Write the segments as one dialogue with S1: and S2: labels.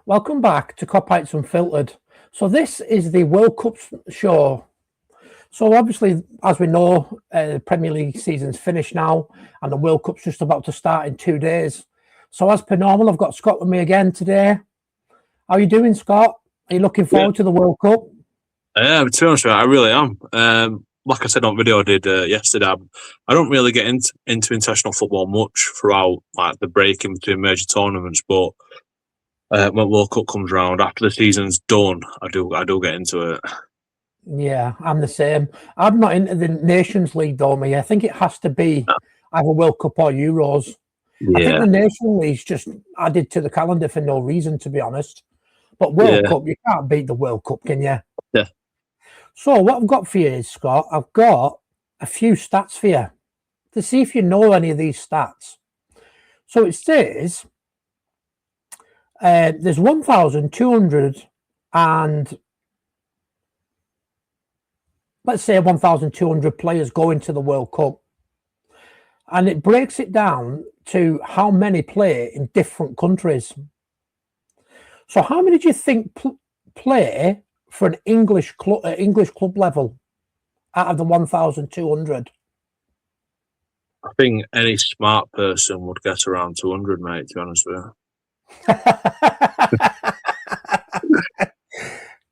S1: Welcome back to Kopites Unfiltered. So this is the World Cup show. So obviously, as we know, Premier League season's finished now and the World Cup's just about to start in 2 days. So as per normal, I've got Scott with me again today. How are you doing, Scott? Are you looking forward to the World Cup?
S2: Yeah, to be honest with you, I really am. Like I said on video I did yesterday, I don't really get into international football much throughout like the break in between major tournaments, but when World Cup comes around after the season's done, I do get into it.
S1: Yeah, I'm the same. I'm not into the Nations League though, me. I think it has to be either World Cup or Euros.
S2: Yeah.
S1: I think the Nations League's just added to the calendar for no reason, to be honest. But World Cup, you can't beat the World Cup, can you?
S2: Yeah.
S1: So what I've got for you is, Scott, I've got a few stats for you to see if you know any of these stats. So it says there's 1,200 and let's say 1,200 players going to the World Cup. And it breaks it down to how many play in different countries. So how many do you think play for an English club level out of the 1,200?
S2: I think any smart person would get around 200, mate, to be honest with
S1: you.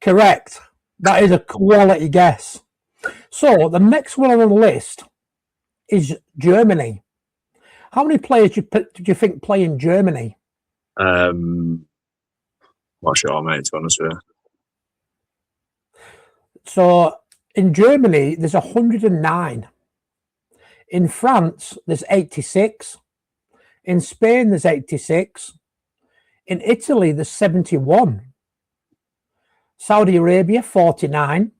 S1: Correct. That is a quality guess. So the next one on the list is Germany. How many players do you think play in Germany?
S2: Not sure, mate, to be honest with you.
S1: So in Germany, there's 109. In France, there's 86. In Spain, there's 86. In Italy, there's 71. Saudi Arabia, 49.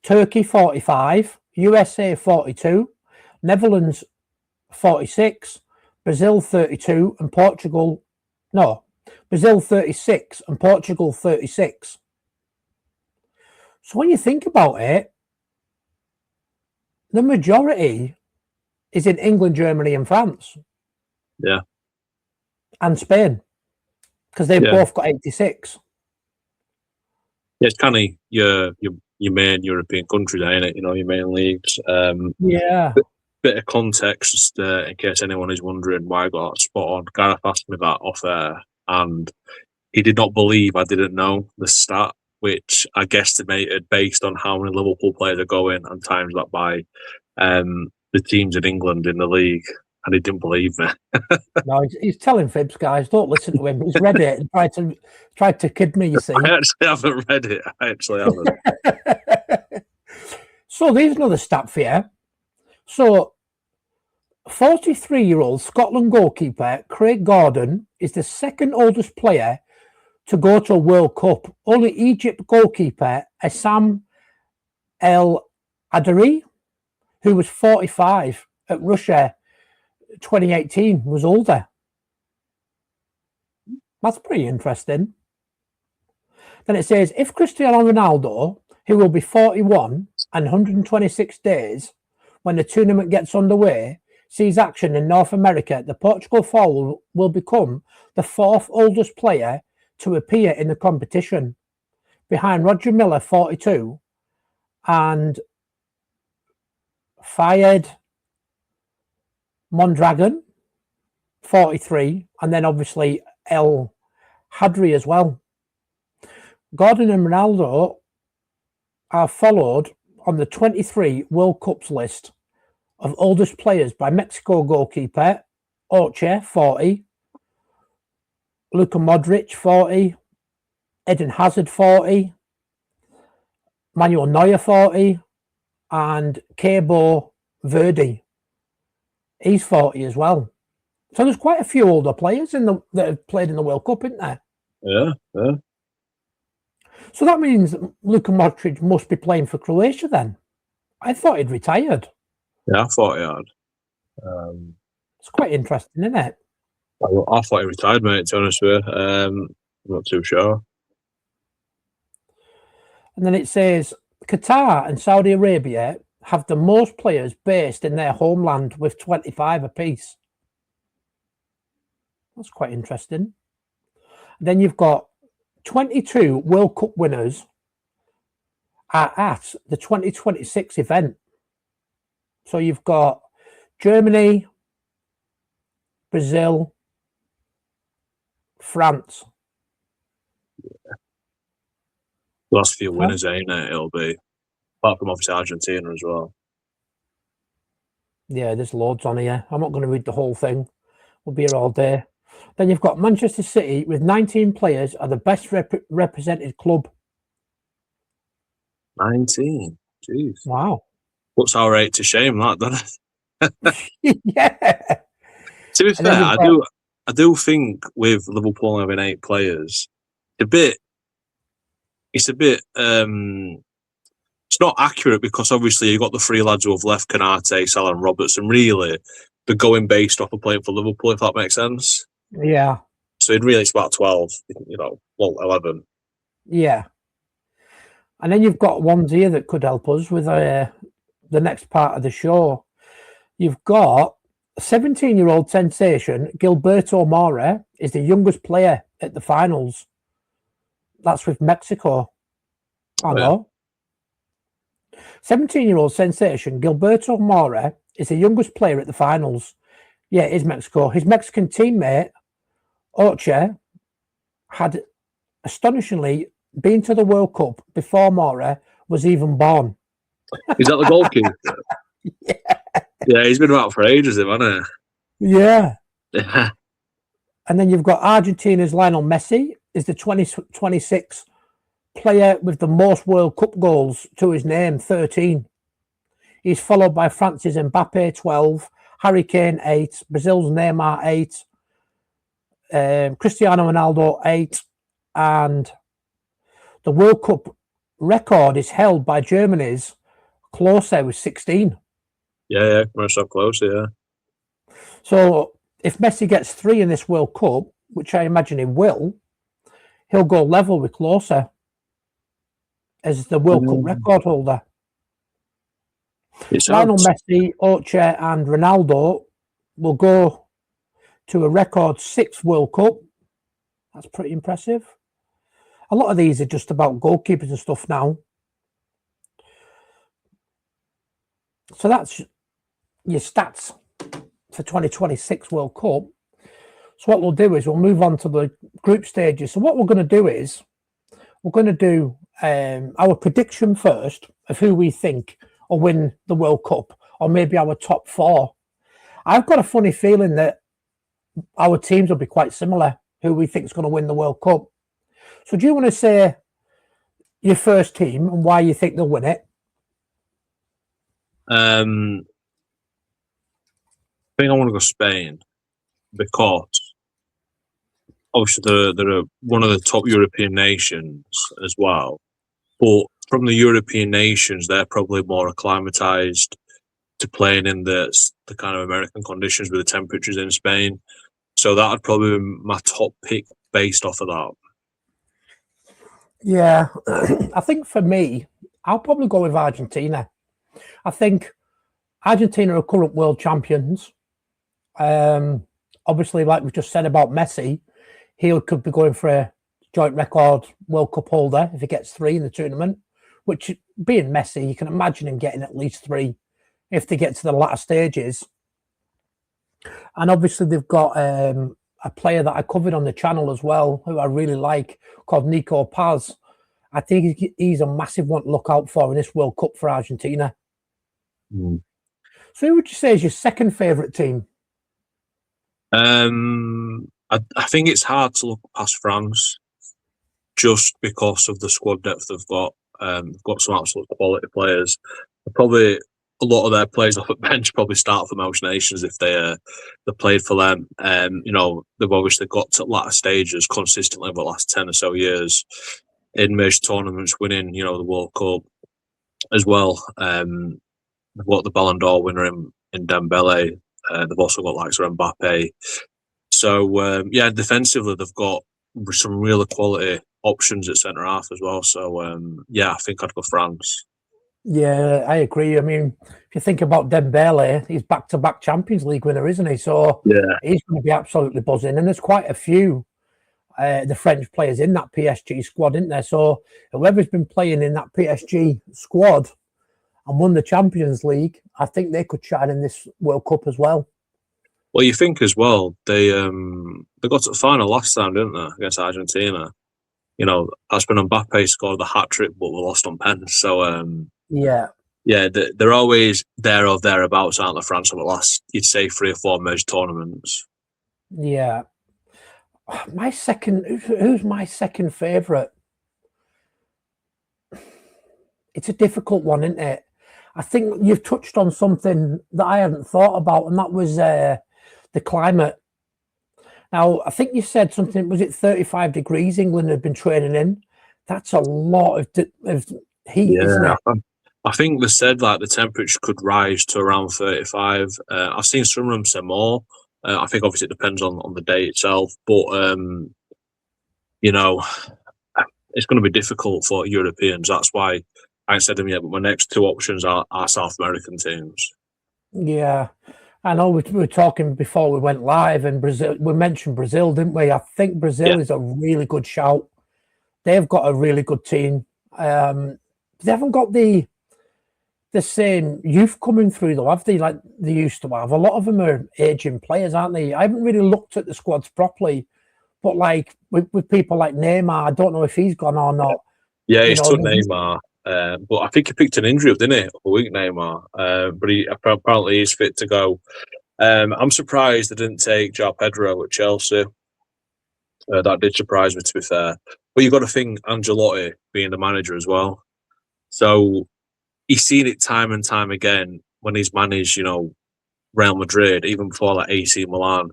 S1: Turkey, 45. USA, 42. Netherlands, 46. Brazil, 32. And Portugal, Brazil, 36. And Portugal, 36. So when you think about it, the majority is in England, Germany, and France.
S2: Yeah.
S1: And Spain, because they've both got 86.
S2: Yeah, it's kind of your main European countries, ain't it? You know, your main leagues. Bit of context, just in case anyone is wondering why I got spot on. Gareth asked me that off air, and he did not believe I didn't know the stat, which I guesstimated based on how many Liverpool players are going and times that by the teams in England in the league, and he didn't believe me.
S1: No, he's telling fibs, guys. Don't listen to him. He's read it and tried to kid me, you see.
S2: I actually haven't read it. I actually haven't.
S1: So there's another stat for you. So 43-year-old Scotland goalkeeper Craig Gordon is the second oldest player to go to a World Cup. Only Egypt goalkeeper Essam El Adari, who was 45 at Russia 2018, was older. That's pretty interesting. Then it says, if Cristiano Ronaldo, who will be 41 and 126 days when the tournament gets underway, sees action in North America, the Portugal forward will become the fourth oldest player to appear in the competition, behind Roger Miller, 42, and Fayed Mondragon, 43, and then obviously El Hadri as well. Gordon and Ronaldo are followed on the 23 World Cups list of oldest players by Mexico goalkeeper Oche, 40, Luka Modric, 40, Eden Hazard, 40, Manuel Neuer, 40, and Cabo Verde. He's 40 as well. So there's quite a few older players that have played in the World Cup, isn't there?
S2: Yeah.
S1: So that means Luka Modric must be playing for Croatia then. I thought he'd retired.
S2: Yeah, I thought he had.
S1: It's quite interesting, isn't it?
S2: I thought he retired, mate, to be honest with you. I'm not too sure.
S1: And then it says Qatar and Saudi Arabia have the most players based in their homeland with 25 apiece. That's quite interesting. Then you've got 22 World Cup winners are at the 2026 event. So you've got Germany, Brazil, France.
S2: Yeah. The last few winners, ain't it? It'll be, apart from obviously Argentina as well.
S1: Yeah, there's loads on here. I'm not going to read the whole thing. We'll be here all day. Then you've got Manchester City with 19 players are the best represented club.
S2: 19? Jeez.
S1: Wow.
S2: Puts our rate to shame, that, doesn't
S1: it? Yeah.
S2: To be fair, I do think with Liverpool having 8 players, it's not accurate because obviously you've got the 3 lads who have left, Canate, Salah and Robertson. Really, they're going based off of playing for Liverpool, if that makes sense.
S1: Yeah.
S2: So it's about 12, 11.
S1: Yeah. And then you've got ones here that could help us with the next part of the show. You've got 17-year-old sensation Gilberto Mora is the youngest player at the finals. That's with Mexico. I know. 17-year-old sensation Gilberto Mora is the youngest player at the finals. Yeah, it is Mexico. His Mexican teammate, Oche, had astonishingly been to the World Cup before Mora was even born.
S2: Is that the goalkeeper? Yeah, he's been out for ages, hasn't
S1: he? Yeah. And then you've got Argentina's Lionel Messi is the 2026 player with the most World Cup goals to his name, 13. He's followed by France's Mbappe, 12, Harry Kane, 8, Brazil's Neymar, 8, Cristiano Ronaldo, 8, and the World Cup record is held by Germany's Klose with 16.
S2: Yeah, most up close, yeah.
S1: So if Messi gets 3 in this World Cup, which I imagine he will, he'll go level with Klose as the World Cup record holder. Lionel Messi, Oche and Ronaldo will go to a record 6th World Cup. That's pretty impressive. A lot of these are just about goalkeepers and stuff now. So that's your stats for 2026 World Cup. So what we'll do is we'll move on to the group stages. So what we're going to do is we're going to do our prediction first of who we think will win the World Cup, or maybe our top 4. I've got a funny feeling that our teams will be quite similar, who we think is going to win the World Cup. So do you want to say your first team and why you think they'll win it?
S2: I think I want to go Spain because obviously they're one of the top European nations as well. But from the European nations, they're probably more acclimatized to playing in the kind of American conditions with the temperatures in Spain. So that would probably be my top pick based off of that.
S1: Yeah, I think for me, I'll probably go with Argentina. I think Argentina are current world champions. Obviously, like we just said about Messi, he could be going for a joint record World Cup holder if he gets 3 in the tournament, which being Messi, you can imagine him getting at least 3 if they get to the latter stages. And obviously they've got a player that I covered on the channel as well, who I really like, called Nico Paz. I think he's a massive one to look out for in this World Cup for Argentina.
S2: Mm.
S1: So who would you say is your second favourite team?
S2: I think it's hard to look past France just because of the squad depth they've got. They've got some absolute quality players. Probably a lot of their players off at bench probably start for most nations if they played for them. They've obviously got to latter stages consistently over the last 10 or so years in major tournaments, winning, the World Cup as well. They've got the Ballon d'Or winner in Dembele. They've also got likes of Mbappe. So, defensively, they've got some really quality options at centre-half as well. So, I think I'd go France.
S1: Yeah, I agree. I mean, if you think about Dembele, he's back-to-back Champions League winner, isn't he? So he's going to be absolutely buzzing. And there's quite a few the French players in that PSG squad, isn't there? So whoever's been playing in that PSG squad and won the Champions League, I think they could shine in this World Cup as well.
S2: Well, you think as well, they got to the final last time, didn't they, against Argentina? You know, that's when Mbappe scored the hat-trick, but we lost on pens. So, yeah, they're always there or thereabouts, aren't they, France, over the last, you'd say, 3 or 4 major tournaments.
S1: Yeah. Who's my second favourite? It's a difficult one, isn't it? I think you've touched on something that I hadn't thought about, and that was the climate. Now, I think you said something, was it 35 degrees England had been training in? That's a lot of heat, isn't it?
S2: I think they said like the temperature could rise to around 35. I've seen some of them say more. I think obviously it depends on the day itself, but you know, it's going to be difficult for Europeans. That's why I ain't said them yet, but my next 2 options are South American teams.
S1: Yeah, I know we were talking before we went live, and Brazil. We mentioned Brazil, didn't we? I think Brazil is a really good shout. They've got a really good team. They haven't got the same youth coming through though, have they? Like they used to have. A lot of them are aging players, aren't they? I haven't really looked at the squads properly, but like with people like Neymar, I don't know if he's gone or not.
S2: Yeah, he's took Neymar. But I think he picked an injury up, didn't he? A week, Neymar. But he apparently he's fit to go. I'm surprised they didn't take João Pedro at Chelsea. That did surprise me, to be fair. But you've got to think Ancelotti being the manager as well. So he's seen it time and time again when he's managed, you know, Real Madrid, even before like AC Milan.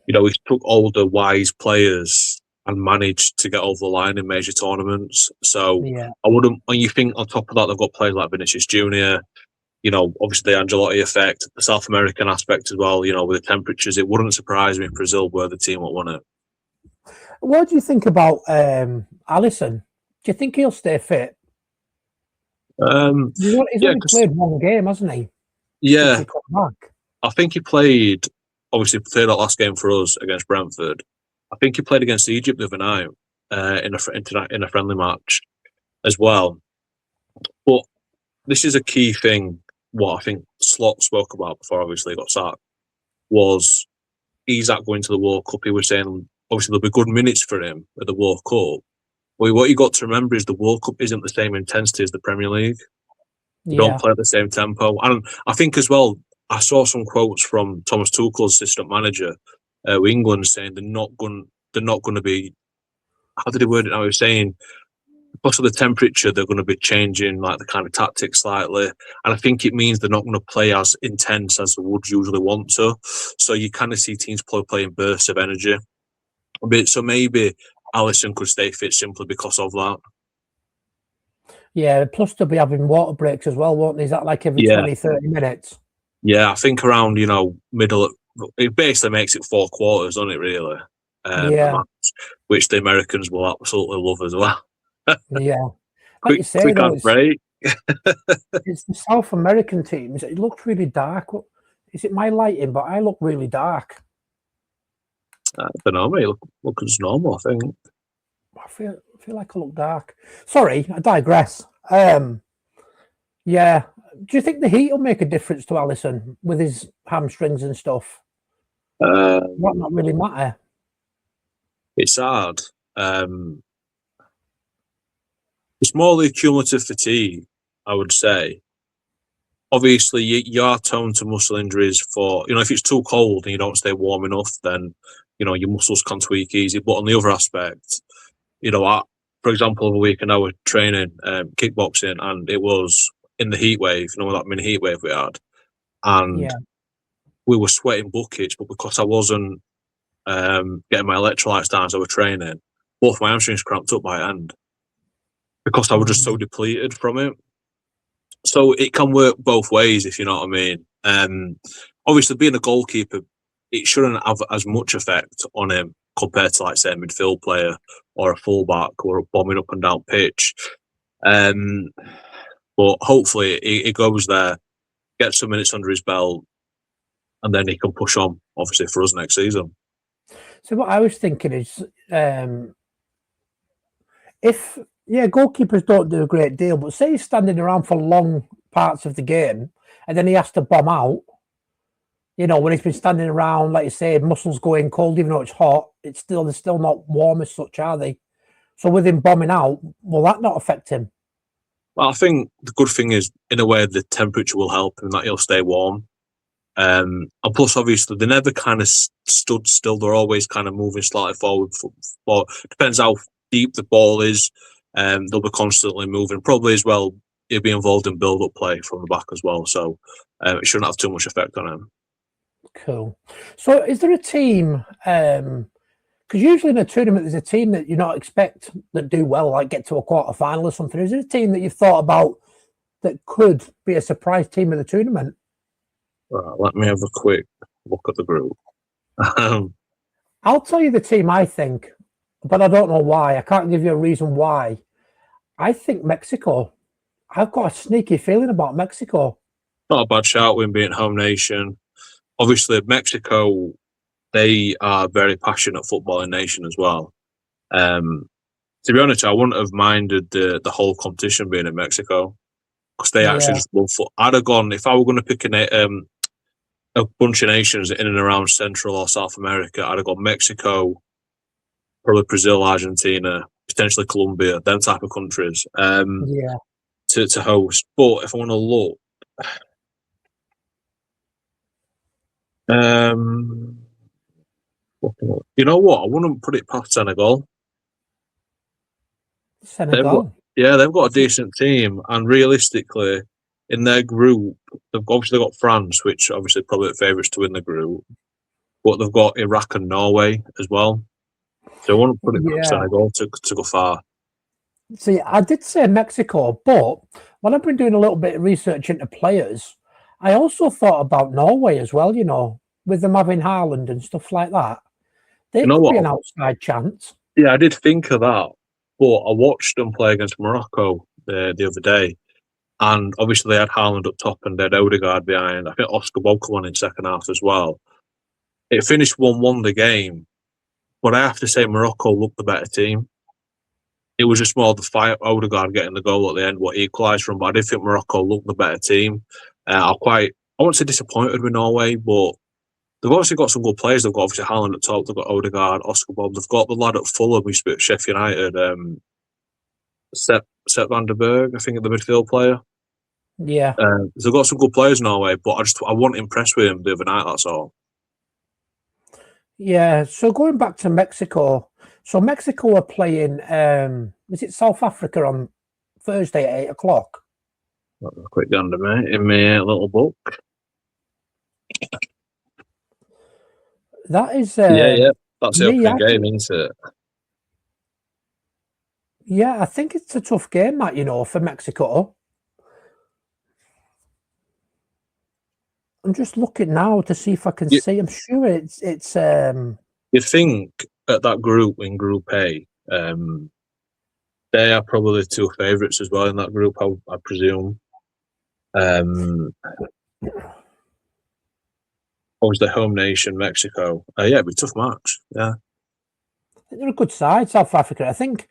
S2: You know, he's took older, wise players and managed to get over the line in major tournaments. So I wouldn't, when you think on top of that, they've got players like Vinicius Jr., you know, obviously the Ancelotti effect, the South American aspect as well, you know, with the temperatures, it wouldn't surprise me if Brazil were the team that won it.
S1: What do you think about Alisson? Do you think he'll stay fit? He's only played 1 game, hasn't he?
S2: Yeah. He back. I think he played, obviously played that last game for us against Brentford. I think he played against Egypt the other night in a friendly match as well. But this is a key thing, what I think Slot spoke about before obviously he got sacked, was he's at going to the World Cup. He was saying, obviously there'll be good minutes for him at the World Cup. But what you got to remember is the World Cup isn't the same intensity as the Premier League. You don't play at the same tempo. And I think as well, I saw some quotes from Thomas Tuchel's assistant manager with England saying they're not going to be, how did he word it now? He was saying because of the temperature, they're going to be changing like the kind of tactics slightly. And I think it means they're not going to play as intense as they would usually want to. So you kind of see teams playing bursts of energy. So maybe Alisson could stay fit simply because of that.
S1: Yeah, plus they'll be having water breaks as well, won't they? Is that like every 20, 30 minutes?
S2: Yeah, I think around, you know, it basically makes it 4 quarters, doesn't it, really? Match, which the Americans will absolutely love as well.
S1: Yeah.
S2: Like you say, quick though, break.
S1: It's the South American teams. It looks really dark. Is it my lighting? But I look really dark.
S2: I don't know, mate. Look as normal, I think.
S1: I feel like I look dark. Sorry, I digress. Yeah. Do you think the heat will make a difference to Alisson with his hamstrings and stuff? Might not really matter.
S2: It's hard. It's more the cumulative fatigue, I would say. Obviously, you are prone to muscle injuries for, you know, if it's too cold and you don't stay warm enough, then, you know, your muscles can tweak easy. But on the other aspect, you know, for example, over a week and I was training kickboxing, and it was in the heat wave, you know, that mini heat wave we had. And we were sweating buckets, but because I wasn't getting my electrolytes down as I was training, both my hamstrings cramped up by hand because I was just so depleted from it. So it can work both ways, if you know what I mean. Obviously, being a goalkeeper, it shouldn't have as much effect on him compared to, like, say, a midfield player or a fullback or a bombing up and down pitch. But hopefully it goes there, gets some minutes under his belt, and then he can push on, obviously, for us next season.
S1: So what I was thinking is, if goalkeepers don't do a great deal, but say he's standing around for long parts of the game, and then he has to bomb out. When he's been standing around, like you say, muscles going cold, even though it's hot, they're still not warm as such, are they? So with him bombing out, will that not affect him?
S2: Well, I think the good thing is, in a way, the temperature will help him, that he'll stay warm. And plus, obviously, they never kind of stood still. They're always kind of moving slightly forward. Depends how deep the ball is. They'll be constantly moving. Probably as well, he'll be involved in build-up play from the back as well. So it shouldn't have too much effect on him.
S1: Cool. So is there a team, because usually in a tournament there's a team that you not expect that do well, like get to a quarter-final or something. Is there a team that you've thought about that could be a surprise team of the tournament?
S2: Right, let me have a quick look at the group.
S1: I'll tell you the team I think, but I don't know why. I can't give you a reason why. I think Mexico. I've got a sneaky feeling about Mexico.
S2: Not a bad shout with being home nation. Obviously, Mexico, they are a very passionate footballing nation as well. To be honest, I wouldn't have minded the whole competition being in Mexico, because they actually just love football. I'd have gone, if I were going to pick a bunch of nations in and around Central or South America, I'd have gone Mexico, probably Brazil, Argentina, potentially Colombia, them type of countries to host. But if I want to look, you know what? I wouldn't put it past Senegal. They've got a decent team, and realistically, in their group, they've obviously got France, which obviously probably the favourites to win the group, but they've got Iraq and Norway as well. So I wouldn't put it past Senegal to go far.
S1: See, I did say Mexico, but when I've been doing a little bit of research into players, I also thought about Norway as well, with them having Haaland and stuff like that. They could be an outside chance.
S2: Yeah, I did think of that, but I watched them play against Morocco the other day, and obviously they had Haaland up top and they had Odegaard behind. I think Oscar Bob come on in second half as well. It finished 1-1 the game, but I have to say Morocco looked the better team. It was just more the fight, Odegaard getting the goal at the end, what equalised from. But I did think Morocco looked the better team. I won't say disappointed with Norway, but they've obviously got some good players. They've got obviously Haaland at top. They've got Odegaard, Oscar Bob. They've got the lad at Fulham who split Sheffield United, Sepp van der Berg, I think, the midfield player.
S1: Yeah.
S2: They've got some good players in Norway, but I wasn't impressed with him the other night, that's all.
S1: Yeah, so going back to Mexico, so Mexico are playing, is it South Africa on Thursday at 8 o'clock?
S2: A quick gander, mate, in my little book.
S1: That is...
S2: that's the opening game, isn't it?
S1: Yeah, I think it's a tough game, that, for Mexico. I'm just looking now to see if I can see. I'm sure it's.
S2: You think at that group, in Group A, they are probably the two favourites as well in that group, I presume. Obviously, home nation, Mexico. It'd be a tough match. Yeah.
S1: They're a good side, South Africa. I think,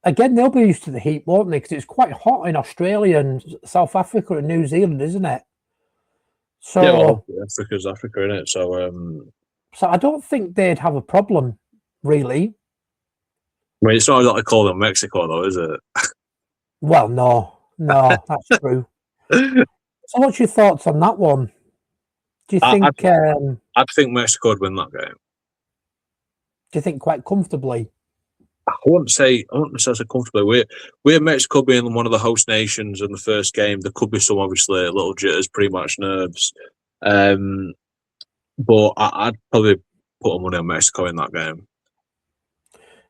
S1: again, they'll be used to the heat, won't they? Because it's quite hot in Australia and South Africa and New Zealand, isn't it? So
S2: Africa's Africa, isn't it? So
S1: I don't think they'd have a problem, really.
S2: I mean, it's not exactly called them Mexico, though, is it?
S1: Well, no, that's true. So, what's your thoughts on that one? Do you think?
S2: I'd think Mexico would win that game.
S1: Do you think quite comfortably?
S2: I wouldn't say so comfortably. We're Mexico being one of the host nations in the first game. There could be some obviously little jitters, pre-match nerves, but I'd probably put money on Mexico in that game.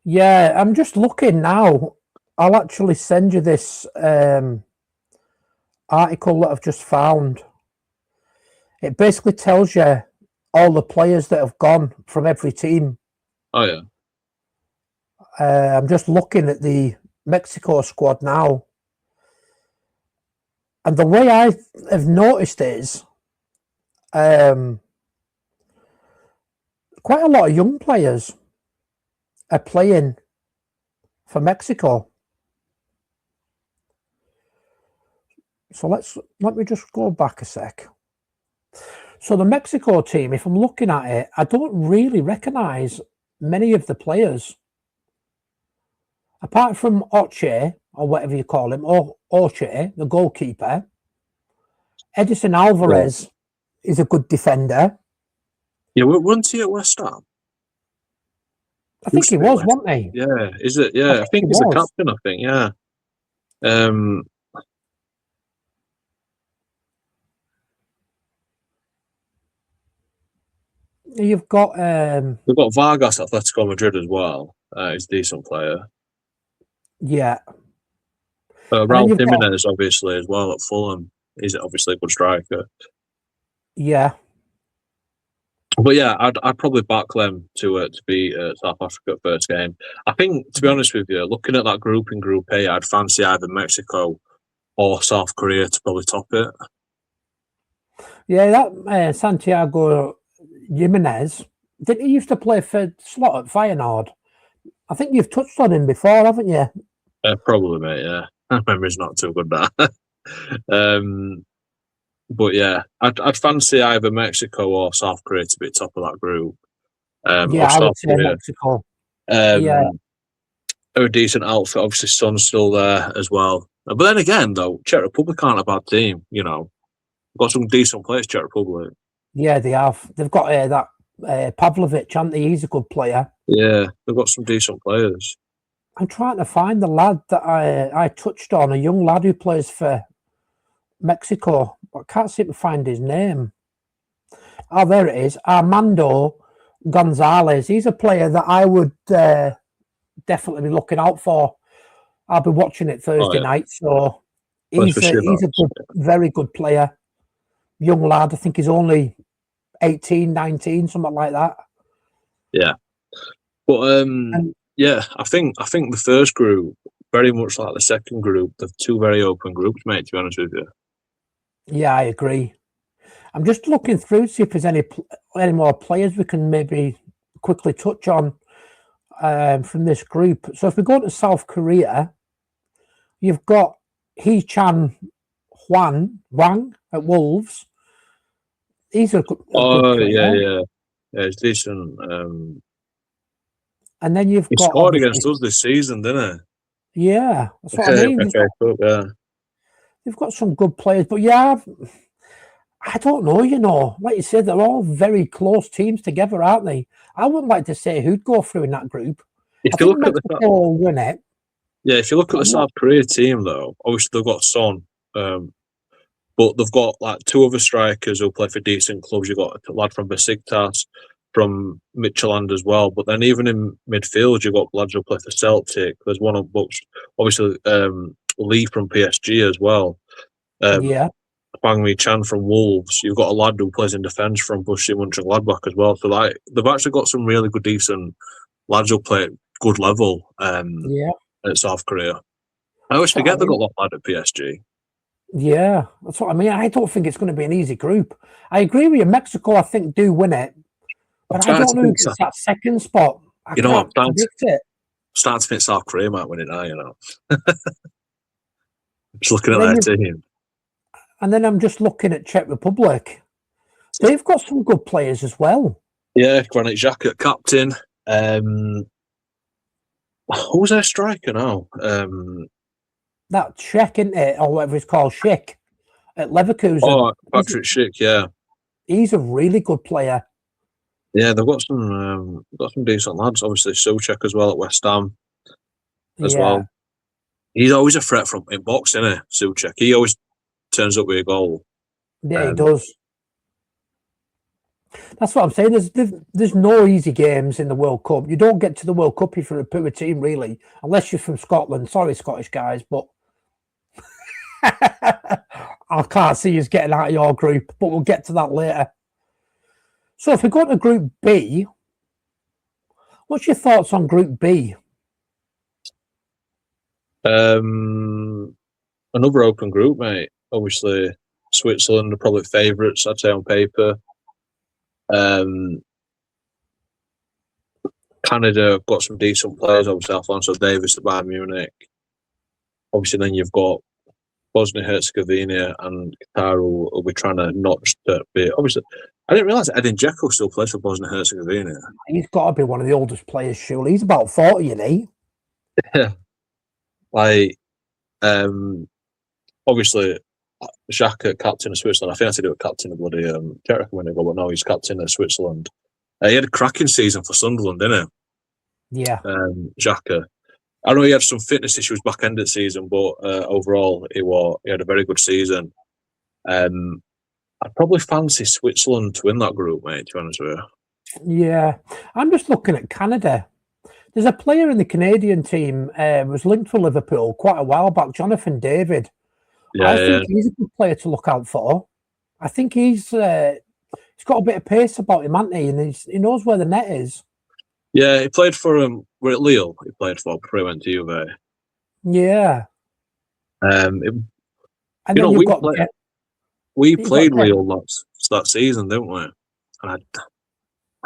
S1: Yeah, I'm just looking now. I'll actually send you this article that I've just found. It basically tells you all the players that have gone from every team.
S2: Oh yeah.
S1: I'm just looking at the Mexico squad now. And the way I have noticed is quite a lot of young players are playing for Mexico. So let me just go back a sec. So the Mexico team, if I'm looking at it, I don't really recognise many of the players. Apart from Oche, or whatever you call him, or Oche, the goalkeeper, Edison Alvarez is a good defender.
S2: Yeah, wasn't he at West Ham?
S1: I think he was, wasn't he?
S2: Yeah, is it? Yeah, I think he's the captain, I think, yeah.
S1: You've got...
S2: We've got Vargas at Atletico Madrid as well. He's a decent player.
S1: Yeah.
S2: Raul Jimenez, obviously, as well at Fulham. He's obviously a good striker.
S1: Yeah.
S2: But yeah, I'd probably back them to beat South Africa first game. I think, to be honest with you, looking at that group in Group A, I'd fancy either Mexico or South Korea to probably top it.
S1: Yeah, that Santiago Jimenez, didn't he used to play for Slot at Feyenoord? I think you've touched on him before, haven't you?
S2: Probably, mate, yeah. My memory's not too good now. But yeah, I'd fancy either Mexico or South Korea to be top of that group.
S1: Yeah, I would say Mexico.
S2: Yeah. A decent outfit. Obviously, Son's still there as well. But then again, though, Czech Republic aren't a bad team, you know. Got some decent players, Czech Republic.
S1: Yeah, they have. They've got that Pavlovic, haven't they? He's a good player.
S2: Yeah, they've got some decent players.
S1: I'm trying to find the lad that I touched on, a young lad who plays for Mexico. I can't seem to find his name. Oh, there it is. Armando Gonzalez. He's a player that I would definitely be looking out for. I'll be watching it Thursday night. So he's a good, very good player. Young lad. I think he's only 18, 19, something like that.
S2: Yeah. But yeah, I think the first group, very much like the second group, they're two very open groups, mate, to be honest with you.
S1: Yeah, I agree. I'm just looking through to see if there's any more players we can maybe quickly touch on from this group. So if we go to South Korea, you've got Hee-chan Wang at Wolves. He's a good player.
S2: Yeah, it's decent.
S1: And then you've got...
S2: He scored against us this season, didn't
S1: he? Yeah, that's what I mean. They've got some good players, but yeah, I don't know, you know. Like you said, they're all very close teams together, aren't they? I wouldn't like to say who'd go through in that group.
S2: If you look at
S1: the win it.
S2: Yeah, if you look at the South Korea team, though, obviously they've got Son, but they've got like two other strikers who play for decent clubs. You've got a lad from Besiktas, from Midtjylland as well. But then even in midfield, you've got lads who play for Celtic. There's one on books, obviously Lee from PSG as well. Hwang Mi-chan from Wolves. You've got a lad who plays in defence from Borussia Mönchengladbach as well. So like they've actually got some really good, decent lads who play at good level at South Korea. I always forget they've got that lad at PSG.
S1: Yeah, that's what I mean. I don't think it's going to be an easy group. I agree with you. Mexico, I think, do win it. But I don't know who gets that second spot. I'm
S2: starting to think South Korea might win it now, you know. Just looking at their team.
S1: And then I'm just looking at Czech Republic. They've got some good players as well.
S2: Yeah, Granit Xhaka at captain. Who's their striker now?
S1: That Czech, isn't it? Or whatever it's called, Schick at Leverkusen.
S2: Oh, Patrick Schick, yeah.
S1: He's a really good player.
S2: Yeah, they've got some decent lads. Obviously, Souček as well at West Ham as well. He's always a threat from in box, isn't he, Souček? He always turns up with a goal.
S1: Yeah, he does. That's what I'm saying. There's no easy games in the World Cup. You don't get to the World Cup if you're a poor team, really, unless you're from Scotland. Sorry, Scottish guys, but I can't see you getting out of your group, but we'll get to that later. So if we go to Group B, what's your thoughts on Group B?
S2: Another open group, mate. Obviously, Switzerland are probably favourites, I'd say, on paper. Canada got some decent players, obviously Alphonso Davies at Bayern Munich. Obviously, then you've got Bosnia-Herzegovina and Qatar who will be trying to notch that bit. Obviously, I didn't realise Edin Dzeko still plays for Bosnia-Herzegovina.
S1: He's got to be one of the oldest players, surely. He's about 40, isn't he?
S2: Yeah. Obviously, Xhaka, captain of Switzerland. I think I said he was captain of bloody Czech a minute ago, but no, he's captain of Switzerland. He had a cracking season for Sunderland, didn't
S1: he? Yeah.
S2: Xhaka. I know he had some fitness issues back end of the season, but overall he had a very good season. I'd probably fancy Switzerland to win that group, mate, to be honest with
S1: you. Yeah. I'm just looking at Canada. There's a player in the Canadian team was linked to Liverpool quite a while back, Jonathan David.
S2: Yeah,
S1: I think he's a good player to look out for. I think he's got a bit of pace about him, hasn't he? And he knows where the net is.
S2: Yeah, he played for we're at Lille. He played for before he went to Juve.
S1: Yeah.
S2: We played Lille that season, didn't we? And I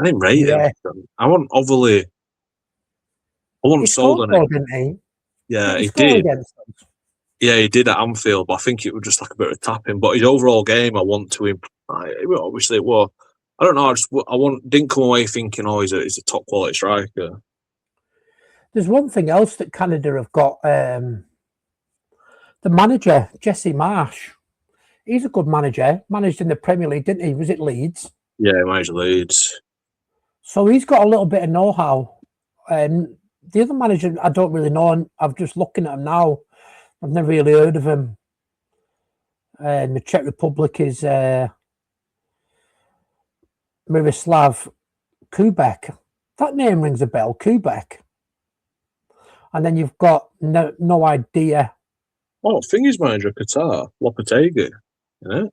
S2: didn't rate him. I wasn't overly. I wasn't sold on it.
S1: Didn't he?
S2: Yeah, he did. Yeah, he did at Anfield, but I think it was just like a bit of tapping. But his overall game, I want to improve. Obviously, it was. I don't know. Didn't come away thinking, oh, he's a top quality striker.
S1: There's one thing else that Canada have got. The manager, Jesse Marsh. He's a good manager. Managed in the Premier League, didn't he? Was it Leeds?
S2: Yeah, he managed Leeds.
S1: So he's got a little bit of know-how. The other manager, I don't really know. And I'm just looking at him now. I've never really heard of him. The Czech Republic is Miroslav Kubek. That name rings a bell, Kubek. And then you've got no idea.
S2: Oh, Thingy's manager of Qatar, Lopetegui, isn't it?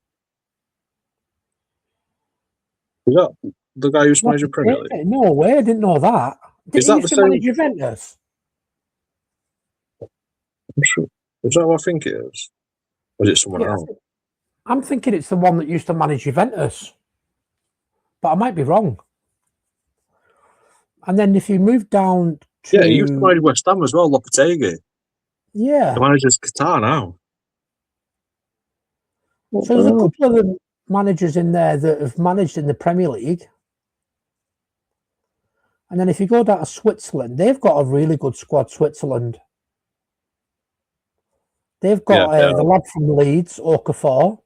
S2: Is that the guy who's manager Premier League?
S1: No way, I didn't know that. Is that the same? Juventus?
S2: I'm sure. Is that what I think it is? Or is it someone else?
S1: I'm thinking it's the one that used to manage Juventus. But I might be wrong. And then if you move down to...
S2: Yeah, he used to manage West Ham as well, Lopetegui.
S1: Yeah.
S2: He manages Qatar now.
S1: So there's a couple of the managers in there that have managed in the Premier League. And then if you go down to Switzerland, they've got a really good squad, Switzerland. They've got the lad from Leeds, Okafor.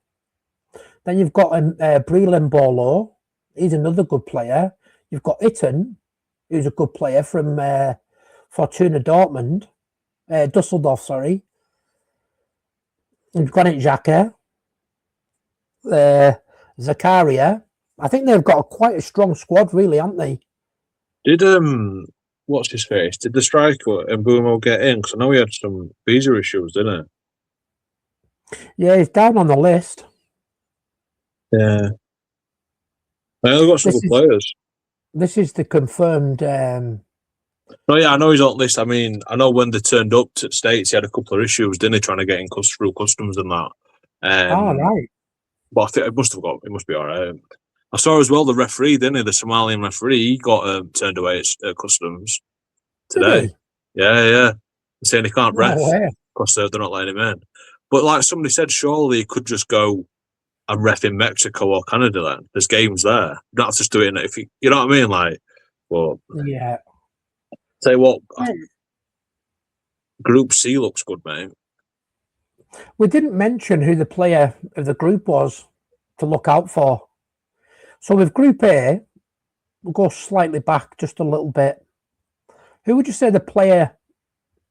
S1: Then you've got Breland Bolo. He's another good player. You've got Itten, who's a good player from Fortuna Dortmund. Dusseldorf, sorry. You've got Xhaka. Zakaria. I think they've got quite a strong squad, really, haven't they?
S2: Did what's his face? Did the striker Mbumo get in? Because I know he had some visa issues, didn't he?
S1: Yeah, he's down on the list.
S2: Yeah. They've got some good players.
S1: This is the confirmed.
S2: Oh yeah, I know he's on the list. I mean, I know when they turned up to the States, he had a couple of issues, didn't he, trying to get in through customs and that.
S1: Right.
S2: But I think it must be all right. I saw as well the referee, didn't he? The Somalian referee, he got turned away at customs today. Yeah. Saying he can't ref because they're not letting him in. But like somebody said, surely he could just go and ref in Mexico or Canada then. There's games there. You don't have to just do it if you know what I mean? Like, well,
S1: yeah.
S2: Tell you what, Group C looks good, mate.
S1: We didn't mention who the player of the group was to look out for. So with Group A, we'll go slightly back just a little bit. Who would you say the player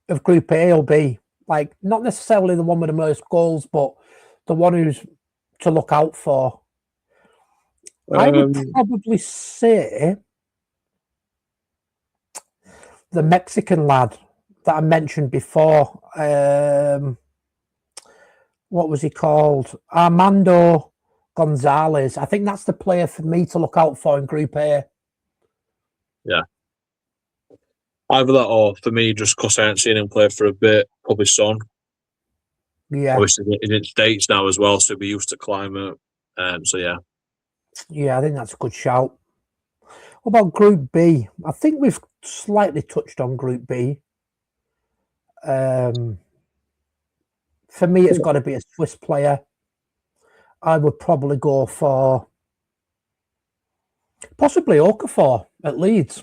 S1: of Group A will be? Like, not necessarily the one with the most goals, but the one who's to look out for. I would probably say the Mexican lad that I mentioned before. What was he called? Armando Gonzalez. I think that's the player for me to look out for in Group A.
S2: Yeah. Either that or, for me, just because I haven't seen him play for a bit, probably Son.
S1: Yeah.
S2: Obviously, he's in States now as well, so he'll be used to climate. So, yeah.
S1: Yeah, I think that's a good shout. What about Group B? I think we've slightly touched on Group B. For me, it's got to be a Swiss player. I would probably go for possibly Okafor at Leeds.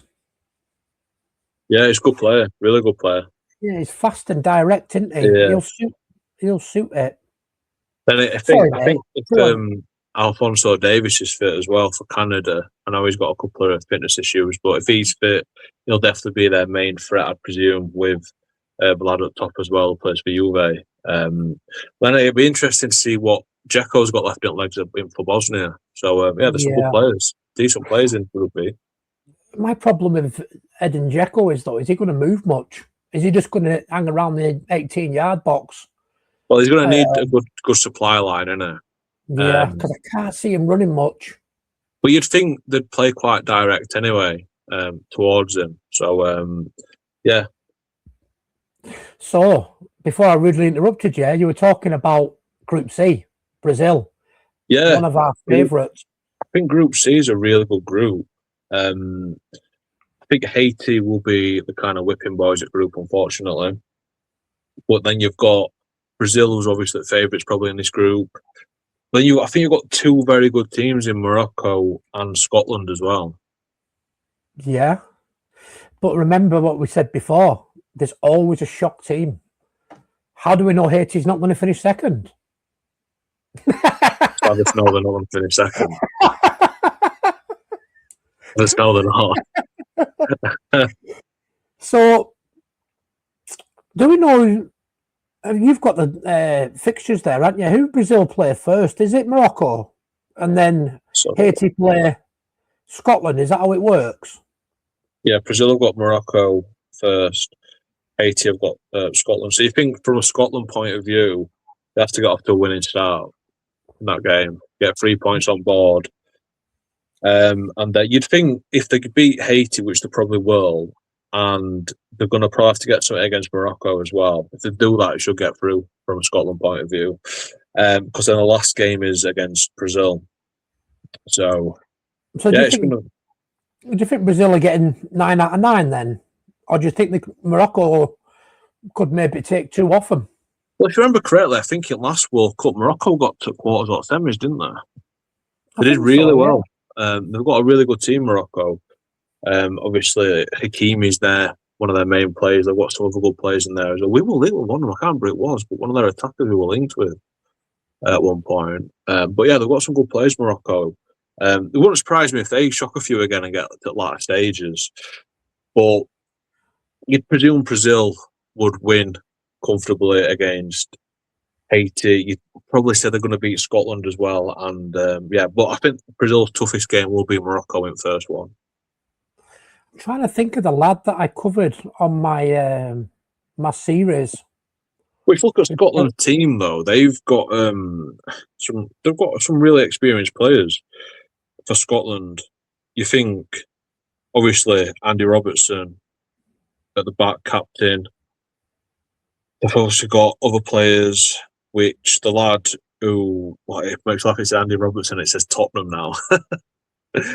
S2: Yeah, he's a good player, really good player.
S1: Yeah, he's fast and direct, isn't he?
S2: Yeah.
S1: He'll suit it.
S2: Then I think if Alphonso Davies is fit as well for Canada, I know he's got a couple of fitness issues, but if he's fit, he'll definitely be their main threat, I presume, with the lad up top as well, who plays for Juve. Then it'll be interesting to see what Dzeko's got left in legs for Bosnia. So, there's some good players, decent players in Group B.
S1: My problem with Edin Dzeko is, though, is he going to move much? Is he just going to hang around the 18-yard box?
S2: Well, he's going to need a good supply line, isn't he?
S1: Yeah, because I can't see him running much.
S2: But you'd think they'd play quite direct anyway towards him. So, yeah.
S1: So, before I rudely interrupted you were talking about Group C, Brazil.
S2: Yeah.
S1: One of our favourites.
S2: I think Group C is a really good group. I think Haiti will be the kind of whipping boys at group, unfortunately. But then you've got Brazil, who's obviously the favourites probably in this group. Then I think you've got two very good teams in Morocco and Scotland as well.
S1: Yeah. But remember what we said before. There's always a shock team. How do we know Haiti's not going to finish second?
S2: I just know they're not going to finish second. Just know they're not.
S1: So, do we know? You've got the fixtures there, haven't you? Who Brazil play first? Is it Morocco? And then Haiti play Scotland? Is that how it works?
S2: Yeah, Brazil have got Morocco first. Haiti have got Scotland. So you think from a Scotland point of view, they have to get off to a winning start in that game, get 3 points on board. And you'd think if they could beat Haiti, which they probably will, and they're going to probably have to get something against Morocco as well. If they do that, it should get through from a Scotland point of view. Because then the last game is against Brazil. So
S1: do you think Brazil are getting 9 out of 9 then? Or do you think Morocco could maybe take 2 off them?
S2: Well, if you remember correctly, I think in last World Cup, Morocco got to quarters or semis, didn't they? They did really well. They've got a really good team, Morocco. Obviously, Hakimi's there, one of their main players. They've got some other good players in there. We were linked with one of them, I can't remember who it was, but one of their attackers we were linked with at one point. But yeah, they've got some good players, Morocco. It wouldn't surprise me if they shock a few again and get to latter stages. But you'd presume Brazil would win comfortably against Haiti. You'd probably say they're going to beat Scotland as well. And but I think Brazil's toughest game will be Morocco in first one.
S1: I'm trying to think of the lad that I covered on my my series.
S2: Well, if you look at Scotland's team, though, they've got some really experienced players for Scotland. You think, obviously, Andy Robertson at the back, captain. They've also got other players, which the lad who it makes like it's Andy Robertson, it says Tottenham now.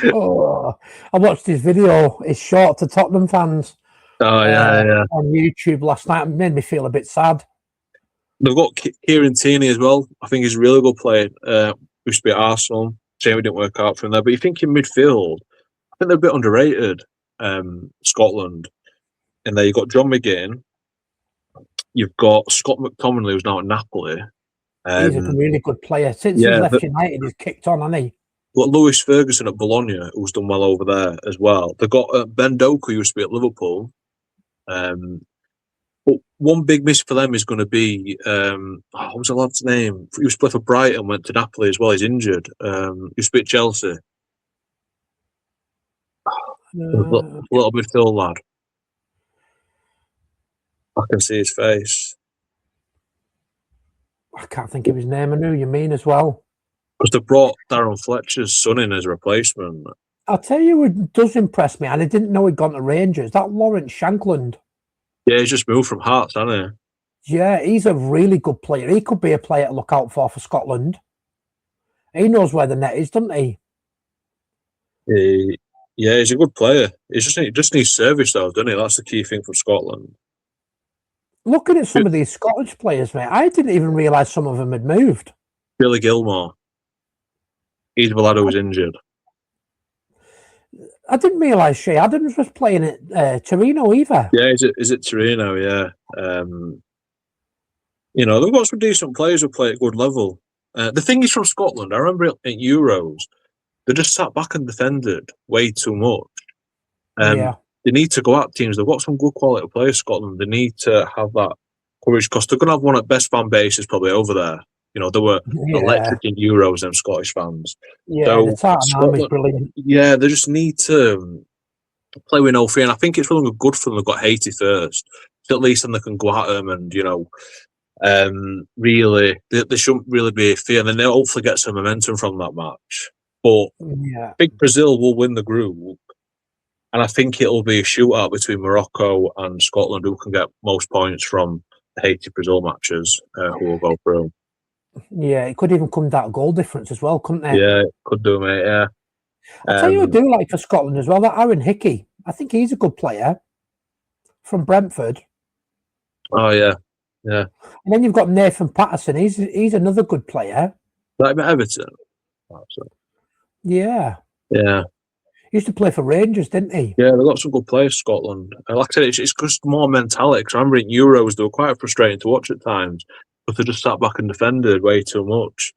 S1: Oh, I watched his video. It's short to Tottenham fans.
S2: Yeah.
S1: On YouTube last night. It made me feel a bit sad.
S2: They've got Kieran Tierney as well. I think he's a really good player. Used to be at Arsenal. Shame it didn't work out for him there. But you think in midfield, I think they're a bit underrated, Scotland. And there you've got John McGinn. You've got Scott McTominay, who's now at Napoli.
S1: He's a really good player. Since he's left United, he's kicked on, hasn't he?
S2: Got Lewis Ferguson at Bologna, who's done well over there as well. They've got Ben Doku, who used to be at Liverpool. But one big miss for them is going to be, what was the lad's name? He used to play for Brighton, went to Napoli as well. He's injured. Used to be at Chelsea. Little midfield lad. I can see his face.
S1: I can't think of his name. I know you mean as well.
S2: Because they brought Darren Fletcher's son in as a replacement.
S1: I'll tell you what does impress me, and I didn't know he'd gone to Rangers, that Lawrence Shankland.
S2: Yeah, he's just moved from Hearts, hasn't
S1: he? Yeah, he's a really good player. He could be a player to look out for Scotland. He knows where the net is, doesn't he?
S2: Yeah, he's a good player. He just needs service, though, doesn't he? That's the key thing from Scotland.
S1: Looking at some of these Scottish players, mate, I didn't even realise some of them had moved.
S2: Billy Gilmore. He's the lad who was injured.
S1: I didn't realise Shea Adams was playing at Torino either.
S2: Yeah, is it Torino? Yeah. You know, they've got some decent players who play at good level. The thing is, from Scotland, I remember at Euros, they just sat back and defended way too much.
S1: Yeah.
S2: They need to go at teams. They've got some good quality players, Scotland. They need to have that courage, because they're going to have one of the best fan bases probably over there. You know, they were electric in Euros, them Scottish fans.
S1: Yeah,
S2: so
S1: the Tartan Army's brilliant.
S2: Yeah, they just need to play with no fear. And I think it's really good for them they've got Haiti first. So at least then they can go at them and, you know, really, they shouldn't really be fear. And then they'll hopefully get some momentum from that match. But I think Brazil will win the group. And I think it'll be a shootout between Morocco and Scotland, who can get most points from the Haiti-Brazil matches, who will go through.
S1: Yeah, it could even come down to goal difference as well, couldn't it?
S2: Yeah, it could do, mate, yeah.
S1: I'll tell you what I do like for Scotland as well, that Aaron Hickey. I think he's a good player from Brentford.
S2: Oh, yeah, yeah.
S1: And then you've got Nathan Patterson. He's another good player.
S2: Like Everton?
S1: Yeah.
S2: Yeah.
S1: He used to play for Rangers, didn't he?
S2: Yeah, they've got some good players, Scotland. Like I said, it's just more mentality. Because I remember in Euros, they were quite frustrating to watch at times, but they just sat back and defended way too much.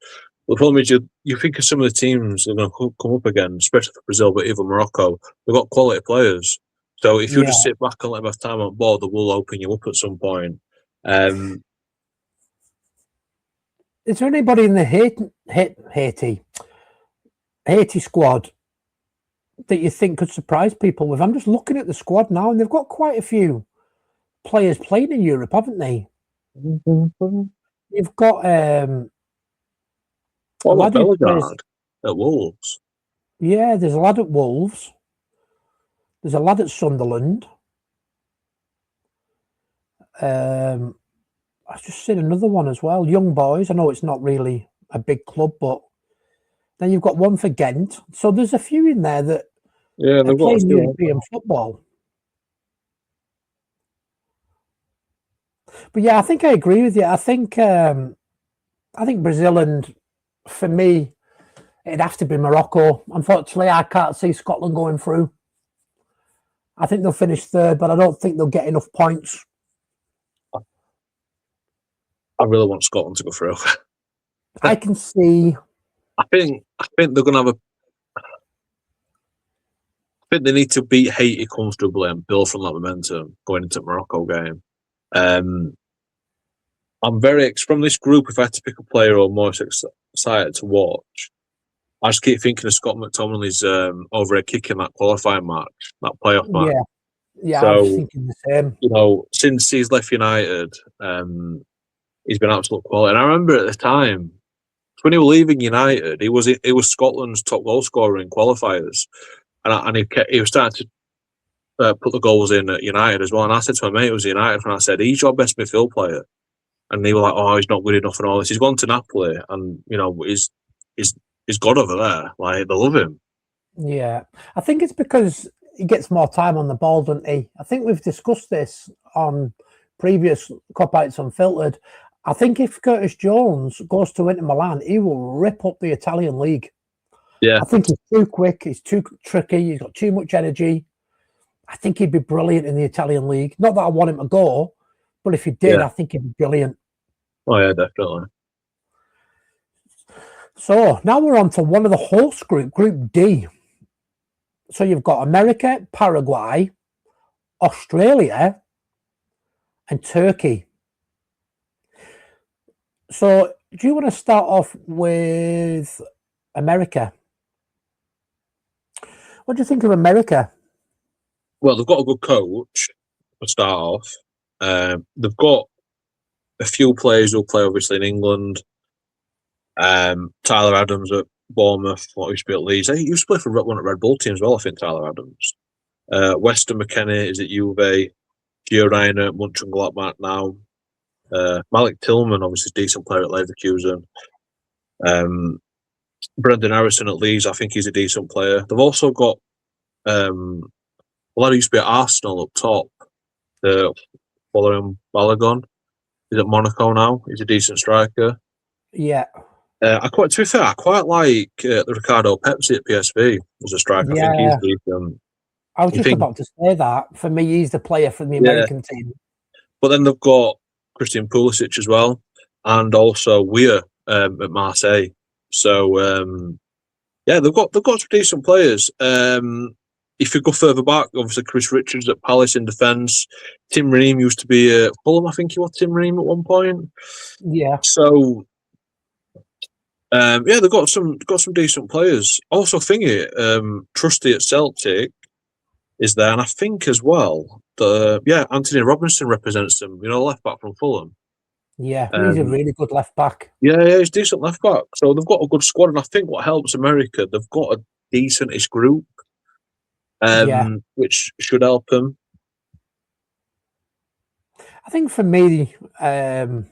S2: The problem is you think of some of the teams that are going to come up again, especially for Brazil, but even Morocco, they've got quality players. So if you just sit back and let them have time on board, they will open you up at some point.
S1: Is there anybody in the Haiti squad that you think could surprise people with? I'm just looking at the squad now, and they've got quite a few players playing in Europe, haven't they? You've got
S2: Bellegarde at Wolves.
S1: Yeah, there's a lad at Wolves. There's a lad at Sunderland. I've just seen another one as well. Young Boys. I know it's not really a big club, but then you've got one for Ghent. So there's a few in there that are playing European football. But yeah, I think I agree with you. I think Brazil, and for me, it'd have to be Morocco. Unfortunately, I can't see Scotland going through. I think they'll finish third, but I don't think they'll get enough points.
S2: I really want Scotland to go through.
S1: I can see.
S2: I think they're going to have I think they need to beat Haiti comfortably and build from that momentum going into the Morocco game. I'm from this group, if I had to pick a player I'm most excited to watch, I just keep thinking of Scott McTominay's overhead kick in that qualifying match, that playoff match.
S1: Yeah, I was thinking the same.
S2: You know, since he's left United, he's been absolute quality. And I remember at the time, when he was leaving United, he was Scotland's top goal scorer in qualifiers, and he was starting to put the goals in at United as well. And I said to my mate, it was United, and I said, he's your best midfield player. And they were like, oh, he's not good enough and all this. He's gone to Napoli, and you know, he's God over there. Like, they love him.
S1: Yeah, I think it's because he gets more time on the ball, doesn't he? I think we've discussed this on previous Kopites Unfiltered. I think if Curtis Jones goes to Inter Milan, he will rip up the Italian league.
S2: Yeah,
S1: I think he's too quick, he's too tricky, he's got too much energy. I think he'd be brilliant in the Italian league. Not that I want him to go, but if he did, I think he'd be brilliant.
S2: Oh yeah, definitely.
S1: So now we're on to one of the host group, Group D. So you've got America, Paraguay, Australia, and Turkey. So do you want to start off with America? What do you think of America?
S2: Well, they've got a good coach to start off. They've got a few players who'll play obviously in England. Tyler Adams at Bournemouth, what used to be at Leeds. He used to play for one of the Red Bull teams as well, I think, Tyler Adams. Weston McKennie is at Juve. Gio Ryan at Mönchengladbach now. Malik Tillman, obviously a decent player at Leverkusen. Brendan Harrison at Leeds, I think he's a decent player. They've also got well, that used to be at Arsenal up top. Following Balogun. He's at Monaco now. He's a decent striker.
S1: Yeah.
S2: To be fair, I quite like Ricardo Pepsi at PSV as a striker.
S1: Yeah.
S2: I think he's decent.
S1: I was just about to say that. For me, he's the player for the American team.
S2: But then they've got Christian Pulisic as well, and also Weir at Marseille. So they've got some decent players. If you go further back, obviously Chris Richards at Palace in defence. Tim Ream used to be at Fulham. I think he was Tim Ream at one point.
S1: Yeah.
S2: So they've got some decent players. Also, Trusty at Celtic is there, and I think as well Anthony Robinson represents them. Left back from Fulham.
S1: Yeah, he's a really good left back.
S2: Yeah, he's decent left back. So they've got a good squad, and I think what helps America, they've got a decentish group, which should help them.
S1: I think for me, I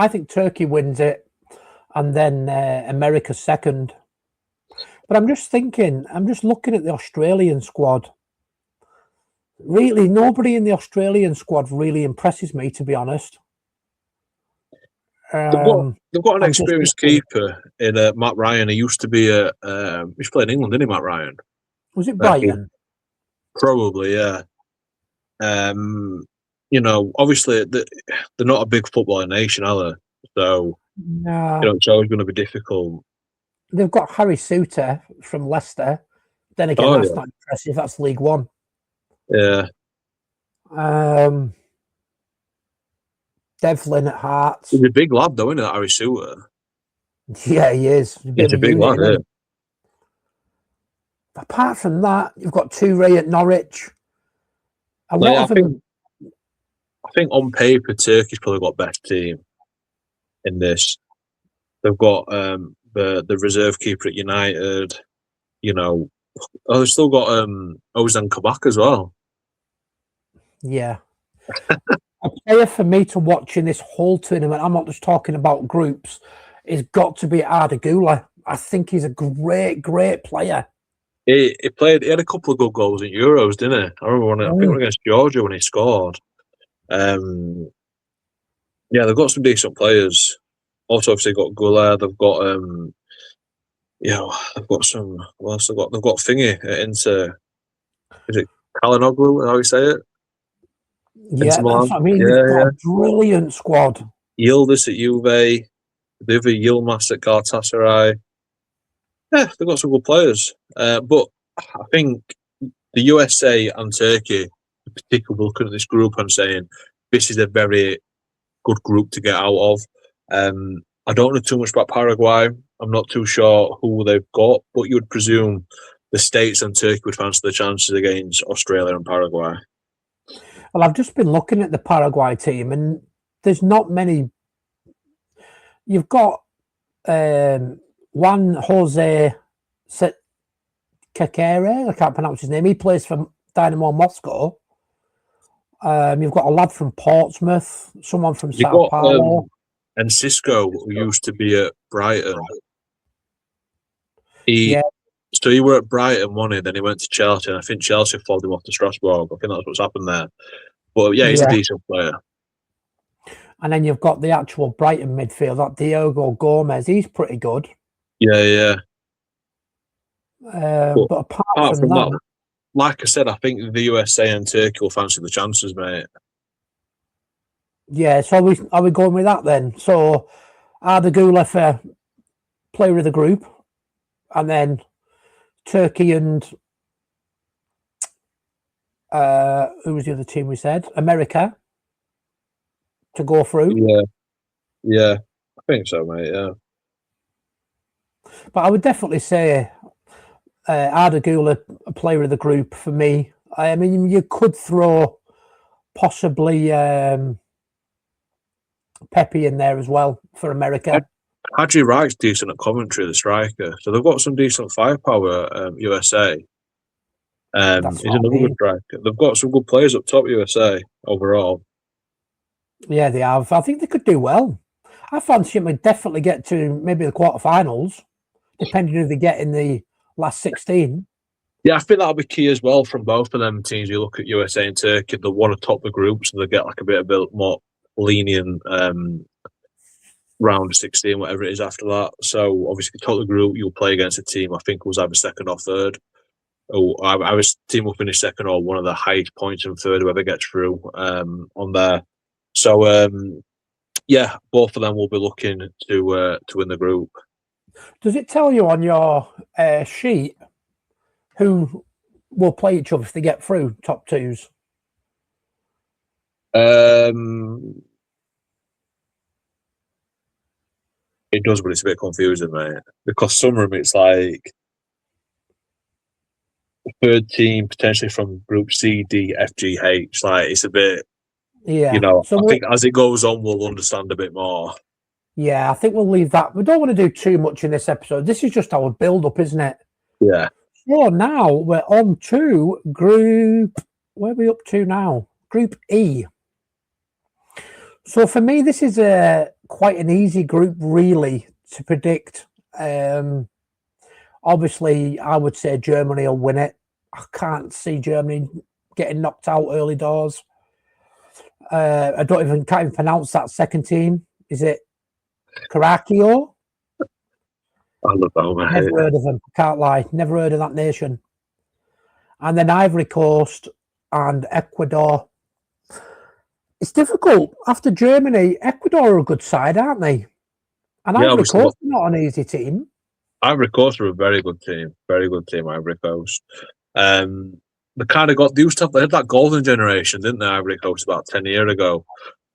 S1: think Turkey wins it, and then America second. But I'm just looking at the Australian squad. Really, nobody in the Australian squad really impresses me, to be honest.
S2: They've got an experienced keeper in Matt Ryan. He used to be he's played in England, didn't he, Matt Ryan?
S1: Was it Brighton?
S2: Probably, yeah. Obviously they're not a big footballing nation, are they? So it's always going to be difficult.
S1: They've got Harry Souttar from Leicester. Then again, that's not impressive. That's League One.
S2: Yeah.
S1: Devlin at Hearts.
S2: He's a big lad, though, isn't it, Harry Souttar?
S1: Yeah, he is.
S2: He's a big lad, yeah.
S1: Apart from that, you've got Toure at Norwich. I
S2: think on paper, Turkey's probably got best team in this. They've got the reserve keeper at United. They've still got Ozan Kabak as well.
S1: Yeah. A player for me to watch in this whole tournament, I'm not just talking about groups, has got to be Arda Güler. I think he's a great, great player.
S2: He had a couple of good goals in Euros, didn't he? I remember I think against Georgia when he scored. They've got some decent players. Also, obviously, got Güler. They've got they've got some. What else they've got? They've got Thingy at Inter. Is it Kalinoglu? How you say it?
S1: Yeah, that's what I mean. They've got a brilliant squad.
S2: Yildiz at Juve. The other Yilmaz at Galatasaray. Yeah, they've got some good players. But I think the USA and Turkey, in particular, looking at this group and saying this is a very good group to get out of. I don't know too much about Paraguay. I'm not too sure who they've got, but you would presume the States and Turkey would fancy the chances against Australia and Paraguay.
S1: Well, I've just been looking at the Paraguay team, and there's not many. You've got Juan Jose Kakere. I can't pronounce his name. He plays for Dynamo Moscow. You've got a lad from Portsmouth, someone from Sao Paulo.
S2: And Cisco, who used to be at Brighton. So he were at Brighton, wasn't he? Then he went to Chelsea, and I think Chelsea followed him off to Strasbourg. I think that's what's happened there. But yeah, he's a decent player.
S1: And then you've got the actual Brighton midfield, that Diogo Gomez. He's pretty good.
S2: Yeah.
S1: But apart from that,
S2: like I said, I think the USA and Turkey will fancy the chances, mate.
S1: Yeah, so are we going with that then? So Arda Güler for player of the group, and then Turkey and who was the other team we said? America to go through.
S2: Yeah, I think so, mate. Yeah,
S1: but I would definitely say Arda Güler, a player of the group for me. I mean, you could throw possibly Pepe in there as well for America.
S2: Hadji Wright's decent at Coventry, the striker. So they've got some decent firepower, USA. He's another good striker. They've got some good players up top, USA, overall.
S1: Yeah, they have. I think they could do well. I fancy them to definitely get to maybe the quarterfinals, depending who they get in the last 16.
S2: Yeah, I think that'll be key as well from both of them teams. You look at USA and Turkey, they want to top the group, so they get like a bit more lenient round of 16, whatever it is after that. So obviously, top the group, you'll play against a team I think was either second or third. I was team will finish second or one of the highest points in third, whoever gets through on there. So yeah, both of them will be looking to win the group.
S1: Does it tell you on your sheet who will play each other if they get through top twos?
S2: It does, but it's a bit confusing, mate. Because some of them, it's like the third team potentially from Group C, D, F, G, H. Like it's a bit,
S1: yeah.
S2: You know, so I think as it goes on, we'll understand a bit more.
S1: Yeah, I think we'll leave that. We don't want to do too much in this episode. This is just our build-up, isn't it?
S2: Yeah.
S1: So now we're on to Group. Where are we up to now? Group E. So for me, this is quite an easy group, really, to predict. Obviously, I would say Germany will win it. I can't see Germany getting knocked out early doors. I can't even pronounce that second team. Is it Karakio?
S2: I love that, mate.
S1: Never heard of them. Can't lie. Never heard of that nation. And then Ivory Coast and Ecuador. It's difficult. After Germany, Ecuador are a good side, aren't they? And Ivory Coast are not an easy team.
S2: Ivory Coast are a very good team. Very good team, Ivory Coast. They kind of got, they had that golden generation, didn't they, Ivory Coast, about 10 years ago.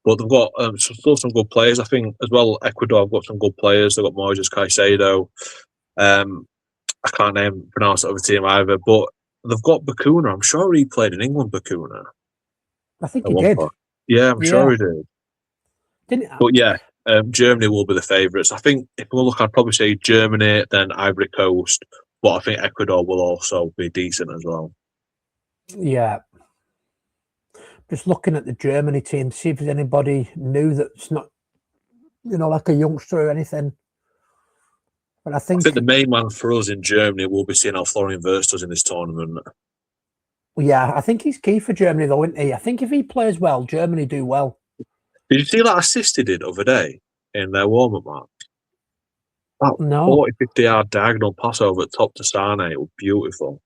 S2: But they've got still some good players. I think as well, Ecuador have got some good players. They've got Moises Caicedo. I can't pronounce the other team either. But they've got Bakuna. I'm sure he played in England, Bakuna.
S1: I think he did.
S2: Point. Yeah, I'm sure he did.
S1: Didn't
S2: But yeah, Germany will be the favourites. I think if we look, I'd probably say Germany, then Ivory Coast. But I think Ecuador will also be decent as well.
S1: Yeah. Just looking at the Germany team, see if there's anybody new that's not, like a youngster or anything. But I think
S2: the main man for us in Germany will be seeing how Florian Wirtz does in this tournament.
S1: Yeah, I think he's key for Germany, though, isn't he? I think if he plays well, Germany do well.
S2: Did you see that assist he did the other day in their warm-up match? That
S1: No.
S2: 40, 50-yard diagonal pass over at top to Sane, it was beautiful.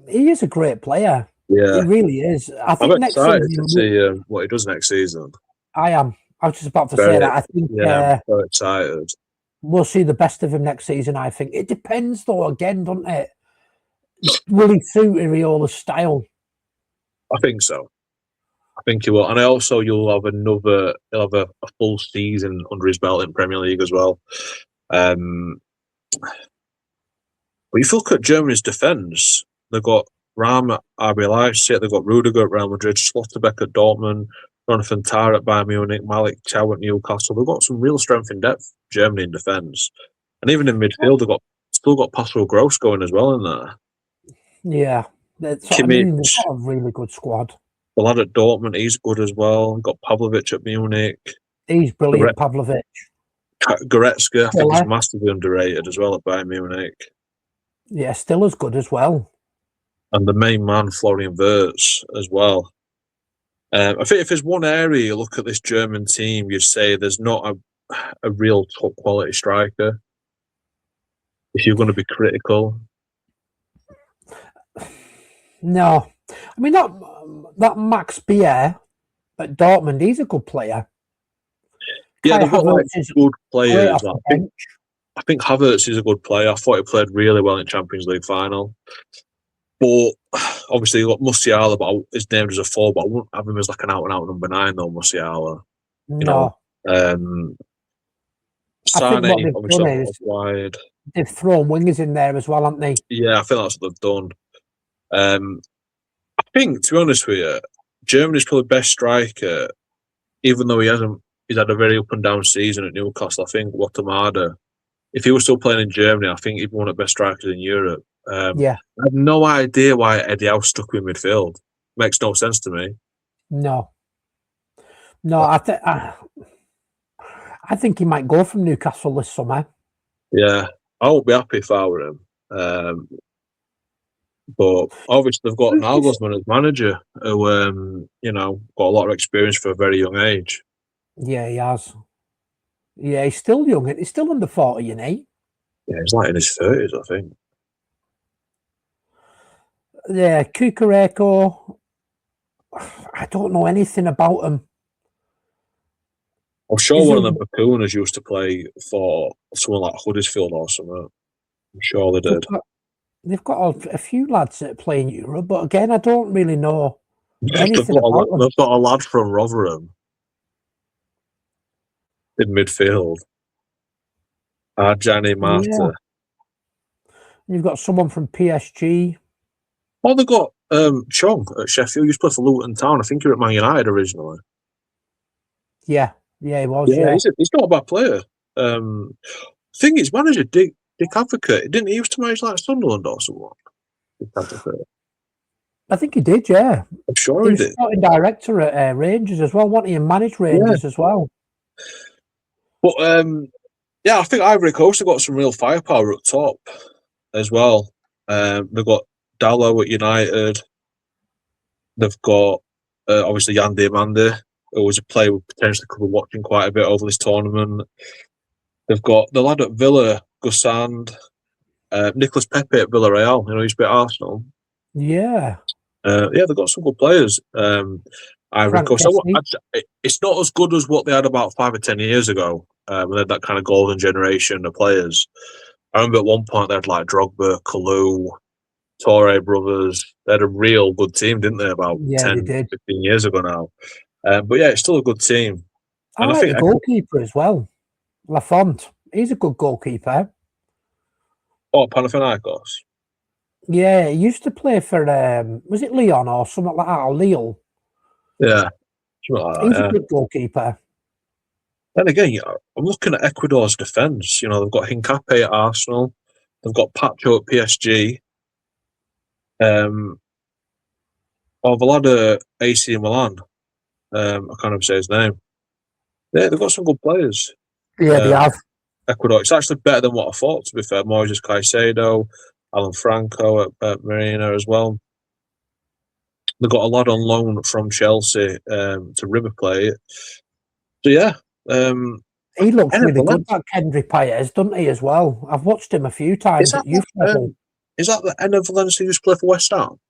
S1: He is a great player.
S2: Yeah.
S1: He really is. I think
S2: I'm
S1: next
S2: excited
S1: season,
S2: to see what he does next season.
S1: I am. I was just about to say that. I think
S2: I'm so excited.
S1: We'll see the best of him next season, I think. It depends, though, again, doesn't it? Will he suit Iriola's style?
S2: I think so. I think he will. And also he'll have a full season under his belt in Premier League as well. But if you look at Germany's defence, they've got Ram at RB Leipzig, they've got Rudiger at Real Madrid, Schlotterbeck at Dortmund, Jonathan Tah at Bayern Munich, Malik Chow at Newcastle. They've got some real strength in depth, Germany in defence. And even in midfield, they've still got Pascal Gross going as well in there.
S1: Yeah. They've got a really good squad.
S2: The lad at Dortmund, he's good as well. Got Pavlovic at Munich.
S1: He's brilliant, Pavlovic.
S2: Goretzka, I think he's massively underrated as well at Bayern Munich.
S1: Yeah, still as good as well.
S2: And the main man, Florian Wirtz, as well. I think if there's one area you look at this German team, you'd say there's not a real top quality striker. If you're going to be critical.
S1: No. I mean, that Max Bier at Dortmund, he's a good player.
S2: Yeah, they've got good players. I think Havertz is a good player. I thought he played really well in Champions League final. But obviously, you've got Musiala, but his name is a 4, but I wouldn't have him as like an out-and-out number 9, though, Musiala.
S1: No.
S2: Sane, obviously, wide.
S1: They've thrown wingers in there as well, haven't they?
S2: Yeah, I think that's what they've done. I think, to be honest with you, Germany's probably best striker, even though he's had a very up and down season at Newcastle. I think Wattamada, if he was still playing in Germany, I think he'd be one of the best strikers in Europe.
S1: Yeah.
S2: I have no idea why Eddie Howe stuck with midfield. Makes no sense to me.
S1: No, I think he might go from Newcastle this summer.
S2: Yeah, I won't be happy if I were him. But obviously they've got Nagelsmann as manager, who got a lot of experience for a very young age.
S1: Yeah, he has. Yeah, he's still young. He's still under 40, you know.
S2: Yeah, he's like in his 30s, I think.
S1: Yeah, Kukureko. I don't know anything about him.
S2: I'm sure one of them Bacooners used to play for someone like Huddersfield or something. I'm sure they did.
S1: They've got a few lads that play in Europe, but again, I don't really know anything about them.
S2: They've got a lad from Rotherham in midfield. Gianni Marta.
S1: Yeah. You've got someone from PSG.
S2: Oh, they've got Chong at Sheffield. He used to play for Luton Town. I think he was at Man United originally.
S1: Yeah, he was. Yeah,
S2: he's not a bad player. Thing is, manager Dick Advocate, didn't he used to manage like Sunderland or someone? Dick Advocate.
S1: I think he did. Yeah,
S2: I'm sure he did.
S1: Sporting director at Rangers as well. Wanted to manage Rangers as well.
S2: But I think Ivory Coast have got some real firepower up top as well. They've got Dallo at United. They've got obviously Yan Diomande, who was a player we potentially could be watching quite a bit over this tournament. They've got the lad at Villa, Gussand, Nicolas Pepe at Villarreal. You know, he's been at Arsenal.
S1: Yeah.
S2: They've got some good players. Ivory Coast. It's not as good as what they had about 5 or 10 years ago. They had that kind of golden generation of players. I remember at one point they had like Drogba, Kalou, Torre brothers. They had a real good team, didn't they? About 10, 15 years ago now. But yeah, it's still a good team.
S1: I like the goalkeeper as well. Lafont. He's a good goalkeeper.
S2: Oh, Panathinaikos.
S1: Yeah, he used to play for was it Lyon or something like that, or Lille?
S2: Yeah.
S1: He's a good goalkeeper.
S2: Then again, I'm looking at Ecuador's defence. You know, they've got Hincapié at Arsenal. They've got Pacho at PSG. The lad at AC Milan. I can't even say his name. Yeah, they've got some good players.
S1: Yeah, they have.
S2: Ecuador. It's actually better than what I thought, to be fair. Moises Caicedo, Alan Franco at Marina as well. They've got a lad on loan from Chelsea to River Plate. So, yeah.
S1: He looks really good, that Kendry Paez, doesn't he, as well? I've watched him a few times at youth level.
S2: Is that the Enner Valencia who used to play for West Ham?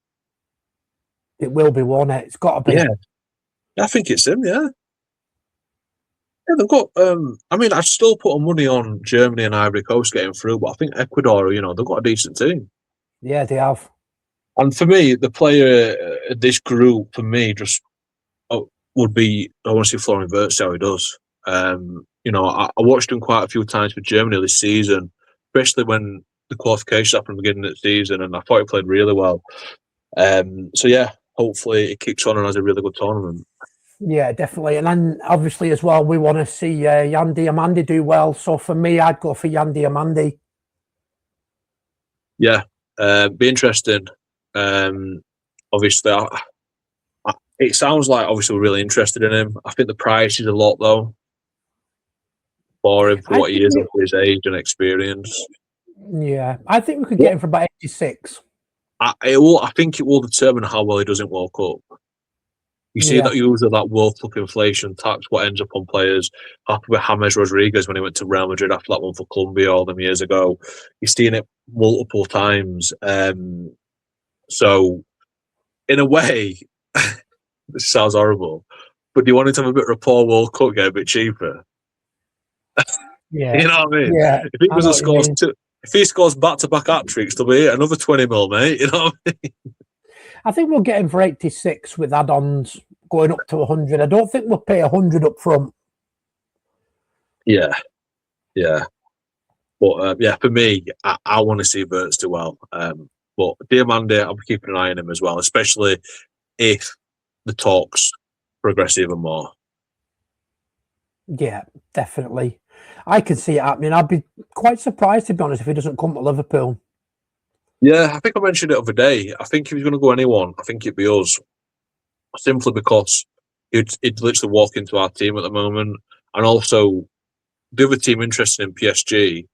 S1: It will be, won't it? It's got to be.
S2: Yeah. I think it's him, yeah. Yeah, they've got. I'd still put money on Germany and Ivory Coast getting through, but I think Ecuador, they've got a decent team.
S1: Yeah, they have.
S2: And for me, the player this group, for me, just would be. I want to see Florian Wirtz how he does. I watched him quite a few times for Germany this season, especially when the qualifications happened at the beginning of the season, and I thought he played really well. So yeah, hopefully it kicks on and has a really good tournament.
S1: Yeah, definitely. And then obviously as well, we want to see Yan Diomande do well. So for me, I'd go for Yan Diomande.
S2: Yeah, be interesting. Obviously, it sounds like obviously we're really interested in him. I think the price is a lot though for him for what he is and for his age and experience.
S1: Yeah, I think we could get him for about 86.
S2: I think it will determine how well he does in World Cup. You see that usually that World Cup inflation tax, what ends up on players. Happened with James Rodriguez when he went to Real Madrid after that one for Colombia all them years ago. You've seen it multiple times. So, in a way, this sounds horrible, but do you want him to have a bit of a poor World Cup, get a bit cheaper?
S1: Yeah,
S2: you know what I mean.
S1: Yeah,
S2: if he scores back-to-back hat-tricks, there'll be another 20 mil, mate. You know what I mean?
S1: I think we'll get him for 86 with add-ons going up to 100. I don't think we'll pay 100 up front.
S2: Yeah. But for me, I want to see Wirtz do well. But Diomande, I'll be keeping an eye on him as well, especially if the talks progress even more.
S1: Yeah, definitely. I can see it happening. I'd be quite surprised, to be honest, if he doesn't come to Liverpool.
S2: Yeah, I think I mentioned it the other day. I think if he's going to go anyone, I think it'd be us. Simply because he'd literally walk into our team at the moment. And also, the other team interested in PSG,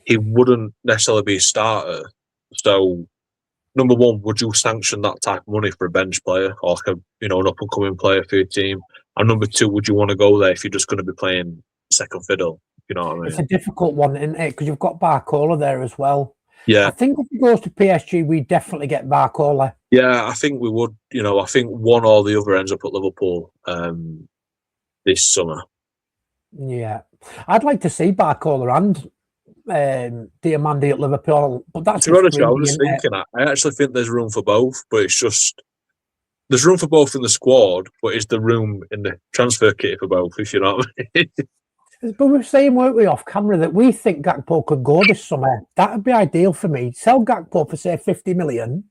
S2: he wouldn't necessarily be a starter. So, number one, would you sanction that type of money for a bench player or like an up and coming player for your team? And number two, would you want to go there if you're just going to be playing second fiddle? You know what I mean?
S1: It's a difficult one, isn't it? Because you've got Barcola there as well.
S2: Yeah.
S1: I think if he goes to PSG, we definitely get Barcola.
S2: Yeah, I think we would. I think one or the other ends up at Liverpool this summer.
S1: Yeah. I'd like to see Barcola and Diamandi at Liverpool, but that's
S2: to be honest, I was thinking. I actually think there's room for both, but it's just there's room for both in the squad, but is the room in the transfer kit for both? If you know what I mean.
S1: But we were saying, weren't we, off camera, that we think Gakpo could go this summer. That would be ideal for me. Sell Gakpo for say 50 million,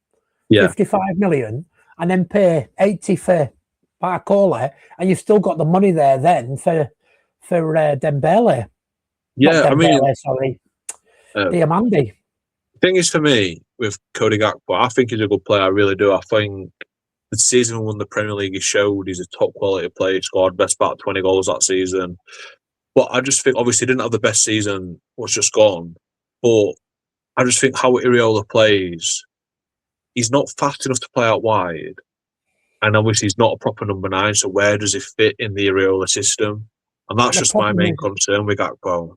S1: 55 million, and then pay 80 for Barcola, and you've still got the money there then for Dembele.
S2: Yeah, Dembele,
S1: sorry. Diamandi.
S2: The thing is, for me, with Cody Gakpo, I think he's a good player. I really do. I think the season we won the Premier League, he showed he's a top quality player. He scored best part 20 goals that season. But I just think, obviously, he didn't have the best season, was just gone. But I just think how Iriola plays, he's not fast enough to play out wide. And obviously, he's not a proper number 9. So where does he fit in the Iriola system? And that's just my main concern with Gakpo.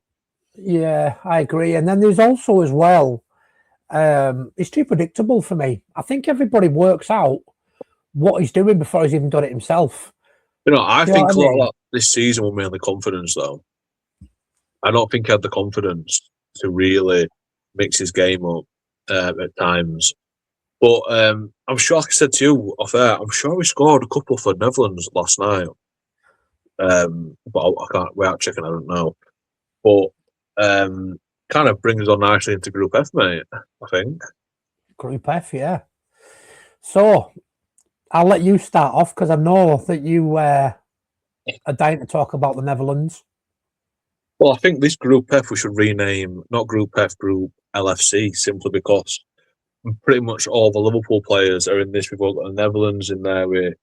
S1: Yeah, I agree. And then there's also as well, it's too predictable for me. I think everybody works out what he's doing before he's even done it himself.
S2: I think a lot of this season was mainly confidence, though. I don't think he had the confidence to really mix his game up at times. But I'm sure, like I said to you off air, I'm sure he scored a couple for Netherlands last night. But I can't, without checking, I don't know. But kind of brings us on nicely into Group F, mate, I think.
S1: Group F, yeah. So, I'll let you start off because I know that you are dying to talk about the Netherlands.
S2: Well, I think this Group F we should rename, not Group F, Group LFC, simply because pretty much all the Liverpool players are in this. We've got the Netherlands in there with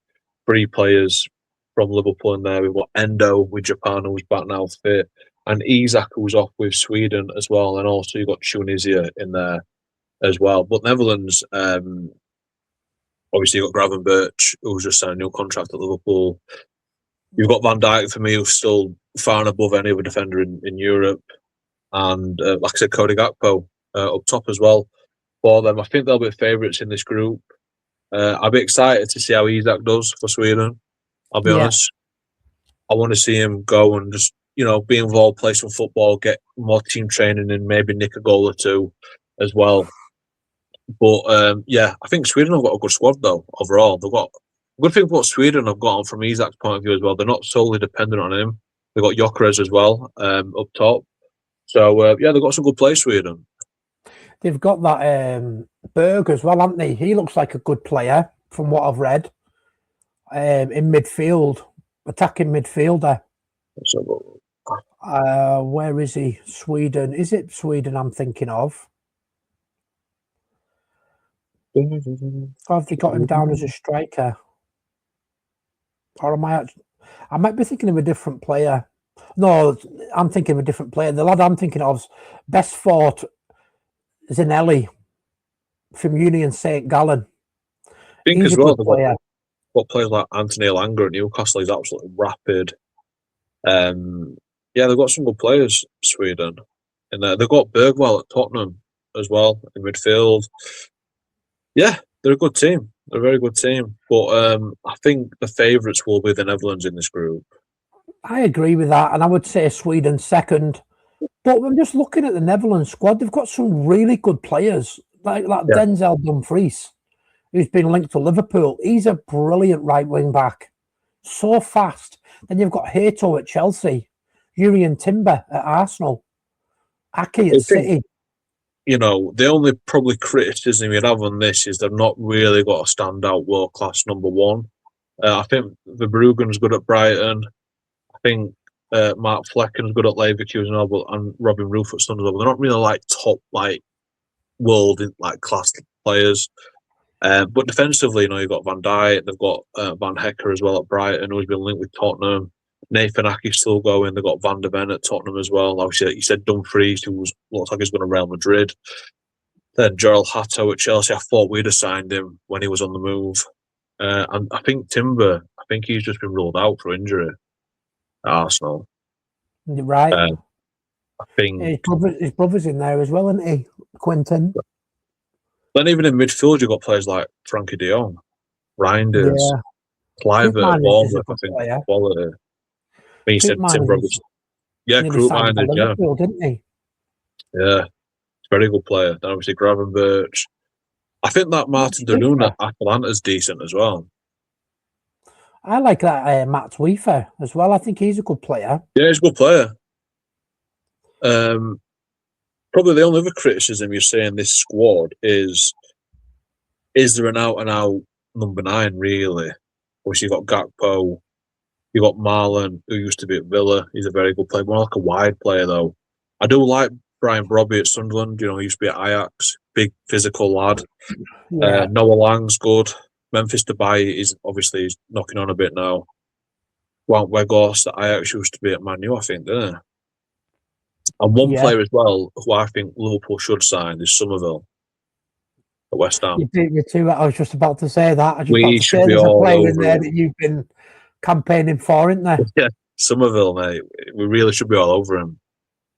S2: 3 players from Liverpool in there. We've got Endo with Japan, who's back now fit, and Isak, who's off with Sweden as well, and also you've got Tunisia in there as well. But Netherlands, obviously you've got Gravenberch, who's just signed a new contract at Liverpool. You've got Van Dijk, for me, who's still far and above any other defender in Europe. And like I said, Cody Gakpo up top as well for them. I think they'll be favourites in this group. I'll be excited to see how Isak does for Sweden. I'll be honest. I want to see him go and just, be involved, play some football, get more team training and maybe nick a goal or 2 as well. But, I think Sweden have got a good squad, though, overall. They've got a good thing about Sweden have got on from Isak's point of view as well. They're not solely dependent on him. They've got Gyökeres as well up top. So, they've got some good players, Sweden.
S1: They've got that Berg as well, haven't they? He looks like a good player from what I've read in midfield, attacking midfielder. Where is he? Sweden. Is it Sweden I'm thinking of? Or have they got him down as a striker? Or I might be thinking of a different player. No, I'm thinking of a different player. The lad I'm thinking of is Bestfort Zinelli from Union St. Gallen.
S2: I think as well, got players like Anthony Elanga at Newcastle. He's absolutely rapid. They've got some good players, Sweden. And they've got Bergwall at Tottenham as well in midfield. Yeah, they're a good team. They're a very good team. But I think the favourites will be the Netherlands in this group.
S1: I agree with that. And I would say Sweden second. But I'm just looking at the Netherlands squad. They've got some really good players, like Denzel Dumfries, who's been linked to Liverpool. He's a brilliant right wing back. So fast. Then you've got Hato at Chelsea, Jurrien Timber at Arsenal, Aki at City.
S2: The only probably criticism you'd have on this is they've not really got a standout world-class number 1. I think Verbruggen's good at Brighton. I think Mark Flecken's good at Leverkusen and Robin Roof at Sunderland. They're not really top world class players. But defensively, you've got Van Dijk, they've got Van Hecker as well at Brighton, who's been linked with Tottenham. Nathan Ake's still going. They've got Van der Ven at Tottenham as well. Obviously, you said Dumfries, who looks like he's going to Real Madrid. Then Gerald Hatto at Chelsea. I thought we'd have signed him when he was on the move. And I think Timber, I think he's just been ruled out for injury at Arsenal.
S1: Right.
S2: I think
S1: his brother's in there as well, isn't he? Quinton.
S2: Then even in midfield, you've got players like Frankie de Jong, Reinders, Clive at Bournemouth, I think, quality. I mean, you said Tim Roberts. Yeah, Krugmeiner's,
S1: Liverpool, didn't he?
S2: Yeah, he's a very good player. Then obviously Gravenberch. I think that Martin Darun at Atalanta's decent as well.
S1: I like that Matt Weaver as well. I think he's a good player.
S2: Yeah, he's a good player. Probably the only other criticism you're saying this squad is there an out-and-out number 9, really? Obviously, you've got Gakpo, you've got Marlon, who used to be at Villa. He's a very good player, more like a wide player, though. I do like Brian Brobby at Sunderland. You know, he used to be at Ajax, big physical lad. Yeah. Noah Lang's good. Memphis Depay is obviously he's knocking on a bit now. Wout Weghorst at Ajax used to be at Man U, I think, didn't he? And one player as well who I think Liverpool should sign is Somerville at West Ham.
S1: You beat me to it. I was just about to say that. I just
S2: we should be all over
S1: in there that you've been campaigning for, isn't there?
S2: Yeah, Somerville, mate. We really should be all over him.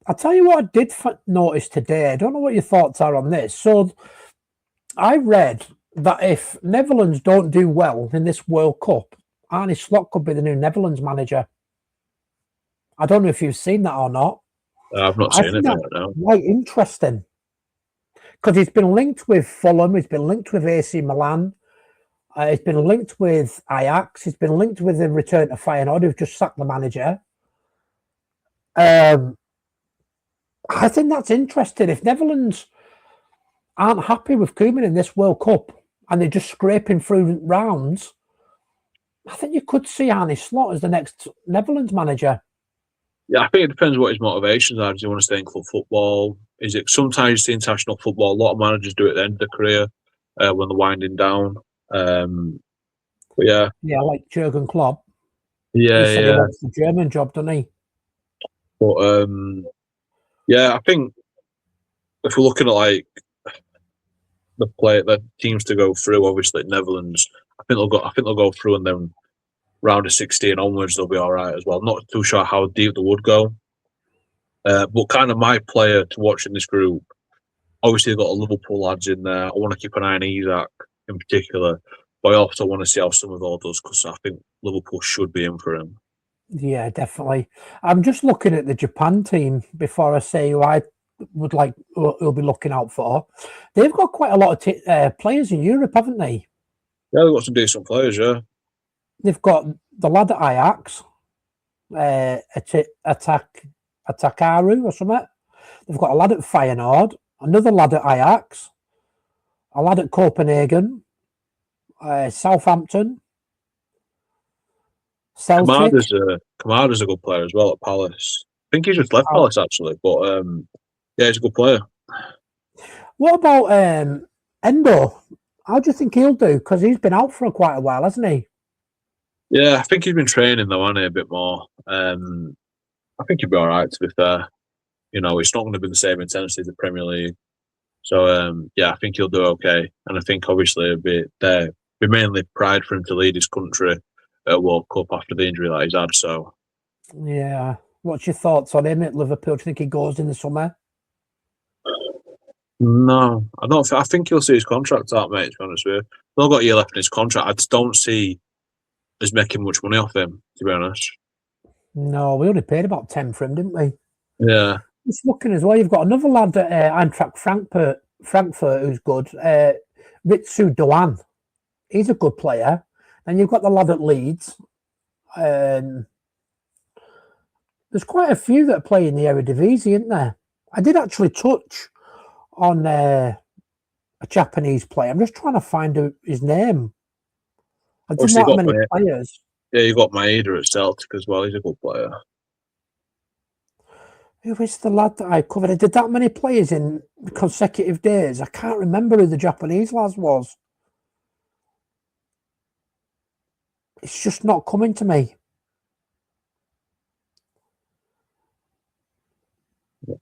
S1: I'll tell you what I did notice today. I don't know what your thoughts are on this. So I read that if Netherlands don't do well in this World Cup, Arne Slot could be the new Netherlands manager. I don't know if you've seen that or not.
S2: I've not seen it.
S1: Quite interesting. Because he's been linked with Fulham, he's been linked with AC Milan, he's been linked with Ajax, he's been linked with the return to Feyenoord, who've just sacked the manager. I think that's interesting. If Netherlands aren't happy with Koeman in this World Cup and they're just scraping through rounds, I think you could see Arne Slot as the next Netherlands manager.
S2: Yeah, I think it depends what his motivations are. Does he want to stay in club football? Is it sometimes the international football? A lot of managers do it at the end of their career when they're winding down. But yeah,
S1: like Jurgen Klopp.
S2: Yeah,
S1: he wants the German job, doesn't he?
S2: But yeah, I think if we're looking at like the teams to go through, obviously Netherlands, I think they'll go through, and then round of 16 onwards they'll be all right as well. Not too sure how deep they would go. But kind of my player to watch in this group, obviously they've got a Liverpool lads in there. I want to keep an eye on Isaac in particular, but I also want to see how Somerville does, because I think Liverpool should be in for him.
S1: Yeah, definitely. I'm just looking at the Japan team before I say who I would like who'll be looking out for. They've got quite a lot of players in Europe, haven't they?
S2: Yeah, they've got some decent players, yeah.
S1: They've got the lad at Ajax, Atakaru or something. They've got a lad at Feyenoord, another lad at Ajax, a lad at Copenhagen, Southampton, Celtic.
S2: Kamada's a good player as well at Palace. I think he's just left Palace actually, but yeah, he's a good player.
S1: What about Endo? How do you think he'll do? Because he's been out for quite a while, hasn't he?
S2: Yeah, I think he's been training though, hasn't he, a bit more. I think he'll be all right, to be fair. You know, it's not going to be the same intensity as the Premier League. So, yeah, I think he'll do okay. And I think, obviously, it'll be mainly pride for him to lead his country at a World Cup after the injury that he's had. So,
S1: yeah. What's your thoughts on him at Liverpool? Do you think he goes in the summer?
S2: No, I don't. I think he'll see his contract out, mate, to be honest with you. He's not got a year left in his contract. I just don't see us making much money off him, to be honest.
S1: No, we only paid about 10 for him, didn't we?
S2: Yeah.
S1: Just looking as well, you've got another lad at Eintracht Frankfurt who's good, Ritsu Doan. He's a good player. And you've got the lad at Leeds. There's quite a few that play in the Eredivisie, isn't there? I did actually touch on a Japanese player. I'm just trying to find his name. I didn't know how many players.
S2: Yeah, you've got Maeda at Celtic as well. He's a good player.
S1: Who is the lad that I covered? I did that many players in consecutive days. I can't remember who the Japanese lad was. It's just not coming to me.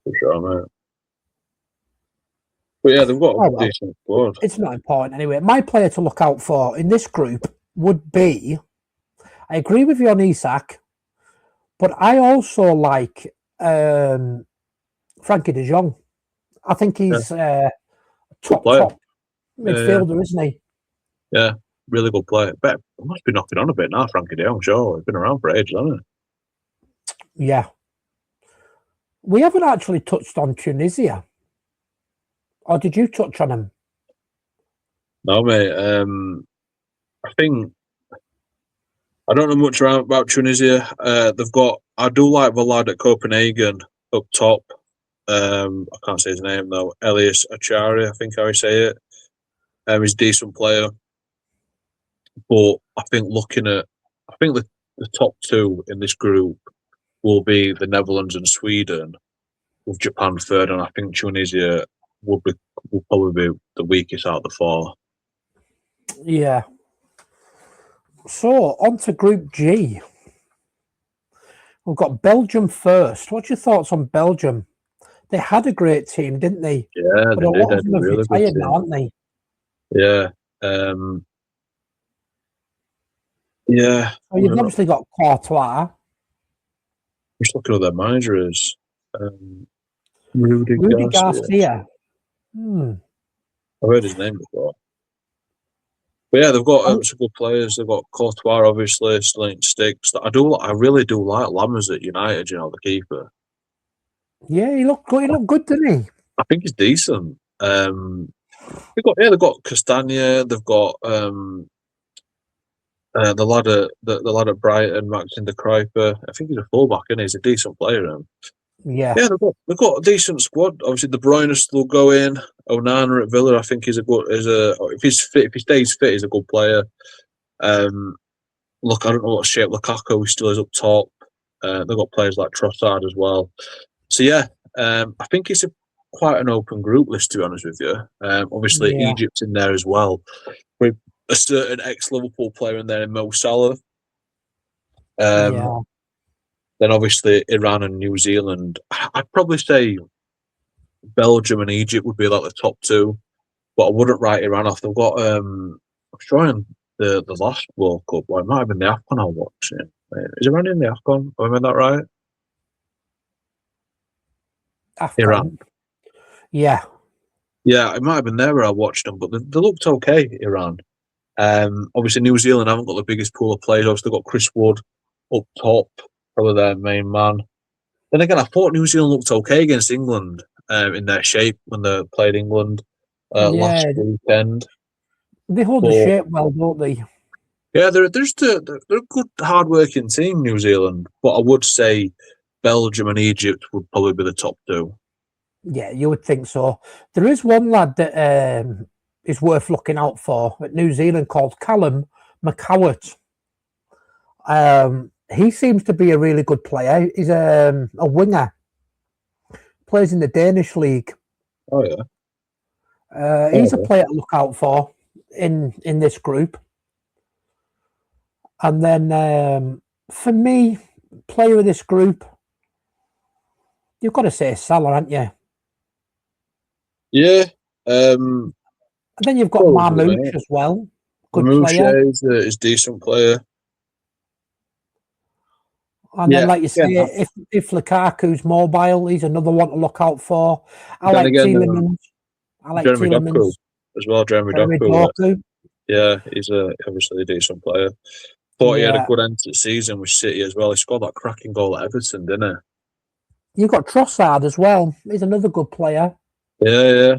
S2: For sure, mate. But yeah, they've got a decent squad.
S1: It's not important anyway. My player to look out for in this group would be, I agree with you on Isak, but I also like Frankie de Jong. I think he's top midfielder, isn't he?
S2: Yeah, really good player. But he must be knocking on a bit now, Frankie de Jong, sure. He's been around for ages, hasn't
S1: he? Yeah. We haven't actually touched on Tunisia. Or did you touch on him?
S2: No, mate. I think I don't know much about Tunisia. I do like Vlad at Copenhagen up top. I can't say his name though. Elias Achari, I think how you say it. He's a decent player. But I think the top two in this group will be the Netherlands and Sweden, with Japan third, and I think Tunisia will probably be the weakest out of the four.
S1: Yeah. So on to Group G. We've got Belgium first. What's your thoughts on Belgium? They had a great team, didn't they?
S2: Yeah,
S1: but a lot of them have retired now, aren't they?
S2: Yeah. Yeah.
S1: So you've obviously got Courtois.
S2: I'm just looking at their manager is Rudy
S1: Garcia.
S2: I've heard his name before. But yeah, they've got some good players. They've got Courtois, obviously, Slint Sticks. I really do like Lammers at United, the keeper.
S1: Yeah, he looked good, didn't he?
S2: I think he's decent. They've got Castagna, they've got the lad at Brighton, Maxim de Kruijper. I think he's a fullback, isn't he? He's a decent player.
S1: Yeah,
S2: they've got a decent squad. Obviously, De Bruyne still go in. Onana at Villa, I think if he stays fit, he's a good player. Look, I don't know what shape Lukaku still is up top. They've got players like Trossard as well. So yeah, I think it's quite an open group list, to be honest with you. Obviously, Egypt's in there as well, with a certain ex-Liverpool player in there, in Mo Salah. Then obviously Iran and New Zealand. I'd probably say Belgium and Egypt would be like the top two, but I wouldn't write Iran off. They've got I'm trying the last World Cup. Well, it might have been the AFCON I was watching. Is Iran in the AFCON? Have I remember that right?
S1: AFCON.
S2: Iran.
S1: Yeah,
S2: it might have been there where I watched them, but they looked okay. Iran. Obviously New Zealand haven't got the biggest pool of players. Obviously they've got Chris Wood up top, probably their main man. Then again, I thought New Zealand looked okay against England in their shape when they played England last weekend.
S1: They hold the shape well, don't they?
S2: Yeah, they're a good, hard-working team, New Zealand. But I would say Belgium and Egypt would probably be the top two.
S1: Yeah, you would think so. There is one lad that is worth looking out for at New Zealand called Callum McCowart. He seems to be a really good player. He's a winger. Plays in the Danish league.
S2: Oh yeah.
S1: He's a player to look out for in this group. And then for me, player of this group, you've got to say Salah, haven't you?
S2: Yeah.
S1: And then you've got Marmoush as well. Good player.
S2: Is a decent player.
S1: And then, like you say, if Lukaku's mobile, he's another one to look out for. I like Tielemans.
S2: Jeremy Doku as well. Jeremy Doku. Yeah, he's obviously a decent player. Thought he had a good end to the season with City as well. He scored that cracking goal at Everton, didn't he?
S1: You've got Trossard as well. He's another good player.
S2: Yeah.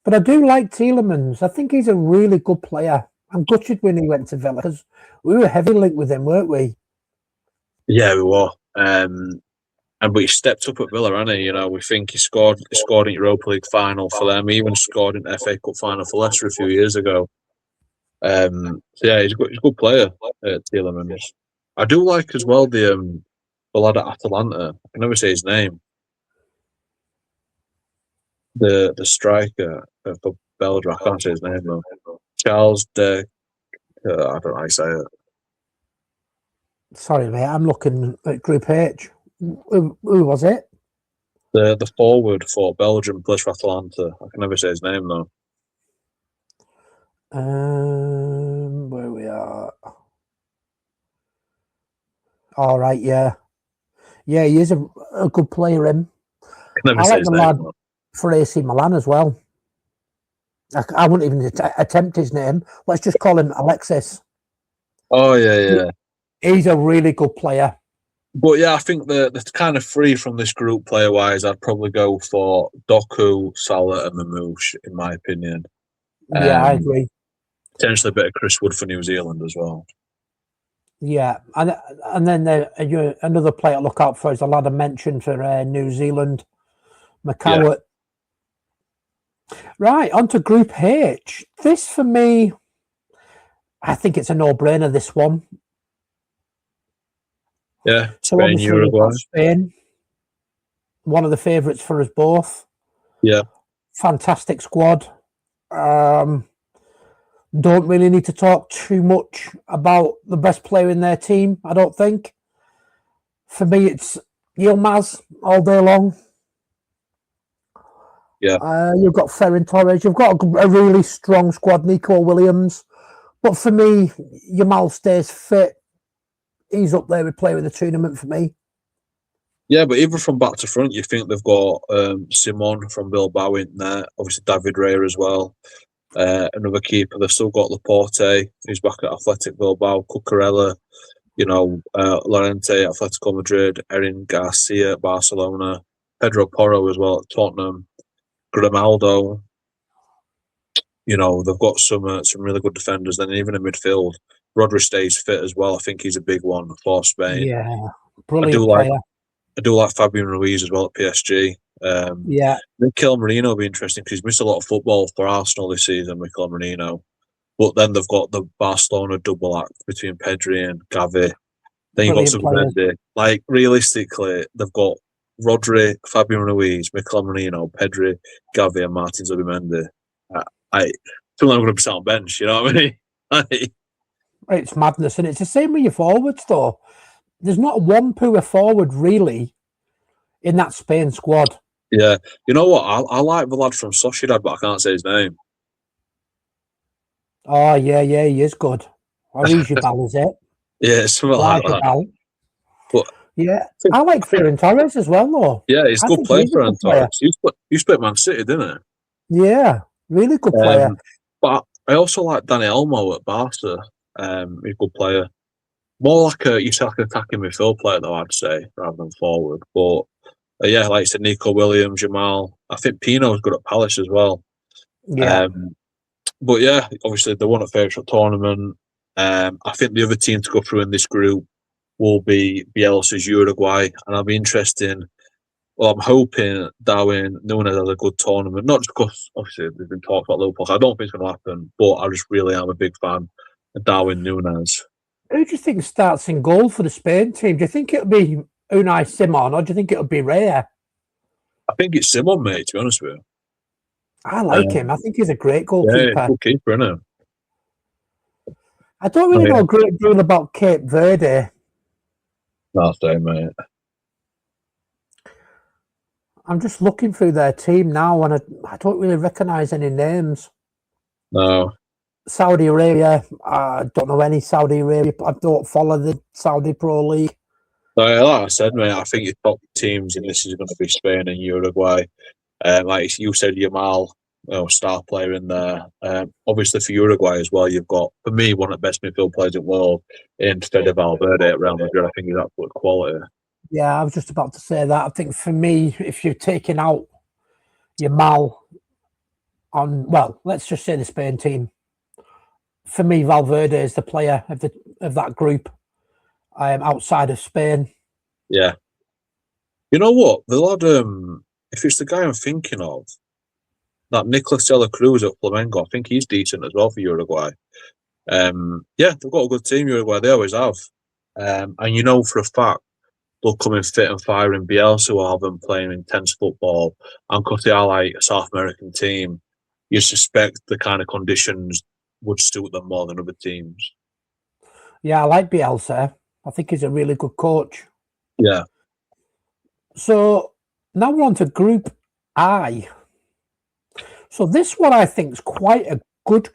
S1: But I do like Tielemans. I think he's a really good player. I'm gutted when he went to Villa because we were heavily linked with him, weren't we?
S2: Yeah, we were. But he stepped up at Villa, hasn't he? We think he scored in Europa League final for them. He even scored in FA Cup final for Leicester a few years ago. So yeah, he's a good player, Tielemans. I do like as well the lad at Atalanta. I can never say his name. The striker for Belgium. I can't say his name though. Charles de. I don't know how you say it.
S1: Sorry, mate. I'm looking at Group H. Who was it?
S2: The forward for Belgium plays for Atalanta. I can never say his name though.
S1: Where we are. All right, yeah. Yeah, he is a good player, him. I like the lad for AC Milan as well. I wouldn't even attempt his name. Let's just call him Alexis.
S2: Oh, yeah.
S1: He's a really good player.
S2: But yeah, I think the kind of three from this group player-wise, I'd probably go for Doku, Salah and Mamouche, in my opinion.
S1: Yeah, I agree.
S2: Potentially a bit of Chris Wood for New Zealand as well.
S1: Yeah, and then another player to look out for is the lad I mentioned for New Zealand, McCowart. Yeah. Right, on to Group H. This, for me, I think it's a no-brainer, this one.
S2: Yeah,
S1: so
S2: Spain, Uruguay.
S1: Spain, one of the favourites for us both.
S2: Yeah.
S1: Fantastic squad. Don't really need to talk too much about the best player in their team, I don't think. For me, it's Yilmaz all day long.
S2: Yeah.
S1: You've got Ferran Torres. You've got a really strong squad, Nico Williams. But for me, Yamal stays fit. He's up there with player of the tournament for me.
S2: Yeah, but even from back to front, you think they've got Simon from Bilbao in there. Obviously, David Raya as well. Another keeper. They've still got Laporte, who's back at Athletic Bilbao. Cucurella, Llorente, Atletico Madrid. Erin Garcia at Barcelona. Pedro Porro as well at Tottenham. Grimaldo. They've got some really good defenders. Then even in midfield, Rodri stays fit as well. I think he's a big one for Spain.
S1: Yeah, brilliant player.
S2: I do like Fabian Ruiz as well at PSG.
S1: Yeah.
S2: Mikel Merino will be interesting because he's missed a lot of football for Arsenal this season, Mikel Merino. But then they've got the Barcelona double act between Pedri and Gavi. Then you've got Zubimendi. Like, realistically, they've got Rodri, Fabian Ruiz, Mikel Merino, Pedri, Gavi and Martin Zubimendi. I feel like I'm going to be sat on bench, you know what I mean?
S1: It's madness, and it's the same with your forwards, though. There's not one poor forward, really, in that Spain squad.
S2: Yeah. You know what? I like the lad from Sociedad, but I can't say his name.
S1: Oh, yeah, he is good. Orizabal, is it?
S2: Yeah, something like that.
S1: But, yeah, I like Ferran Torres as well, though.
S2: Yeah, he's a good player, Ferran Torres. You split Man City, didn't
S1: he? Yeah, really good player.
S2: But I also like Dani Olmo at Barca. He's a good player. More like an attacking midfield player, though, I'd say, rather than forward. But yeah, like I said, Nico Williams, Jamal. I think Pino's good at Palace as well.
S1: Yeah.
S2: But yeah, obviously they won a favourite tournament. I think the other team to go through in this group will be Bielsa's Uruguay, and I'll be interested. Well, I'm hoping Darwin Núñez has a good tournament. Not just because obviously there's been talk about Liverpool. I don't think it's going to happen, but I just really am a big fan of Darwin Núñez.
S1: Who do you think starts in goal for the Spain team? Do you think it'll be Unai Simon, or do you think it'll be Raya?
S2: I think it's Simon, mate, to be honest with you.
S1: I like him. I think he's a great goalkeeper.
S2: Yeah, good keeper, isn't he?
S1: I don't really know a great deal about Cape Verde.
S2: That's it, mate.
S1: I'm just looking through their team now, and I don't really recognise any names.
S2: No.
S1: Saudi Arabia, I don't know any Saudi Arabia. I don't follow the Saudi Pro League.
S2: Like I said, mate, I think your top teams in this is going to be Spain and Uruguay. Like you said, Yamal, star player in there. Obviously for Uruguay as well, you've got, for me, one of the best midfield players in the world in Fede Valverde at Real Madrid. I think he's absolute quality. Yeah,
S1: I was just about to say that. I think for me, if you're taking out Yamal let's just say the Spain team, for me, Valverde is the player of that group outside of Spain.
S2: Yeah. You know what? The lad, if it's the guy I'm thinking of, that Nicolas de la Cruz at Flamengo, I think he's decent as well for Uruguay. Yeah, they've got a good team, Uruguay. They always have. And for a fact, they'll come in fit and firing. Bielsa will have them playing intense football. And because they are like a South American team, you suspect the kind of conditions would suit them more than other teams.
S1: Yeah, I like Bielsa. I think he's a really good coach.
S2: Yeah.
S1: So Now we're on to Group I. So this one I think is quite a good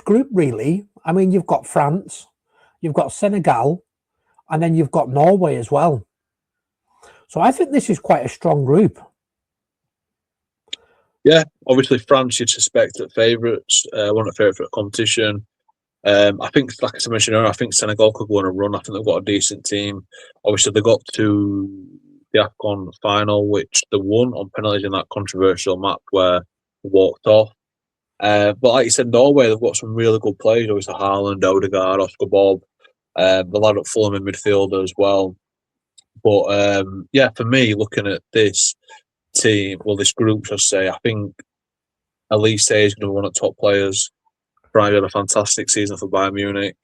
S1: group, really. I mean, you've got France, you've got Senegal, and then you've got Norway as well. So I think this is quite a strong group.
S2: Yeah, obviously France you'd suspect at favourites, one of the favourite for a competition. I think, like I mentioned earlier, I think Senegal could go on a run. I think they've got a decent team. Obviously, they got to the AFCON final, which they won on penalties in that controversial match where they walked off. But like you said, Norway, they've got some really good players. Obviously, Haaland, Odegaard, Oscar Bob, the lad at Fulham in midfield as well. But yeah, for me, looking at this team, well, this group, I'll say, I think Elise is going to be one of the top players. Brian had a fantastic season for Bayern Munich.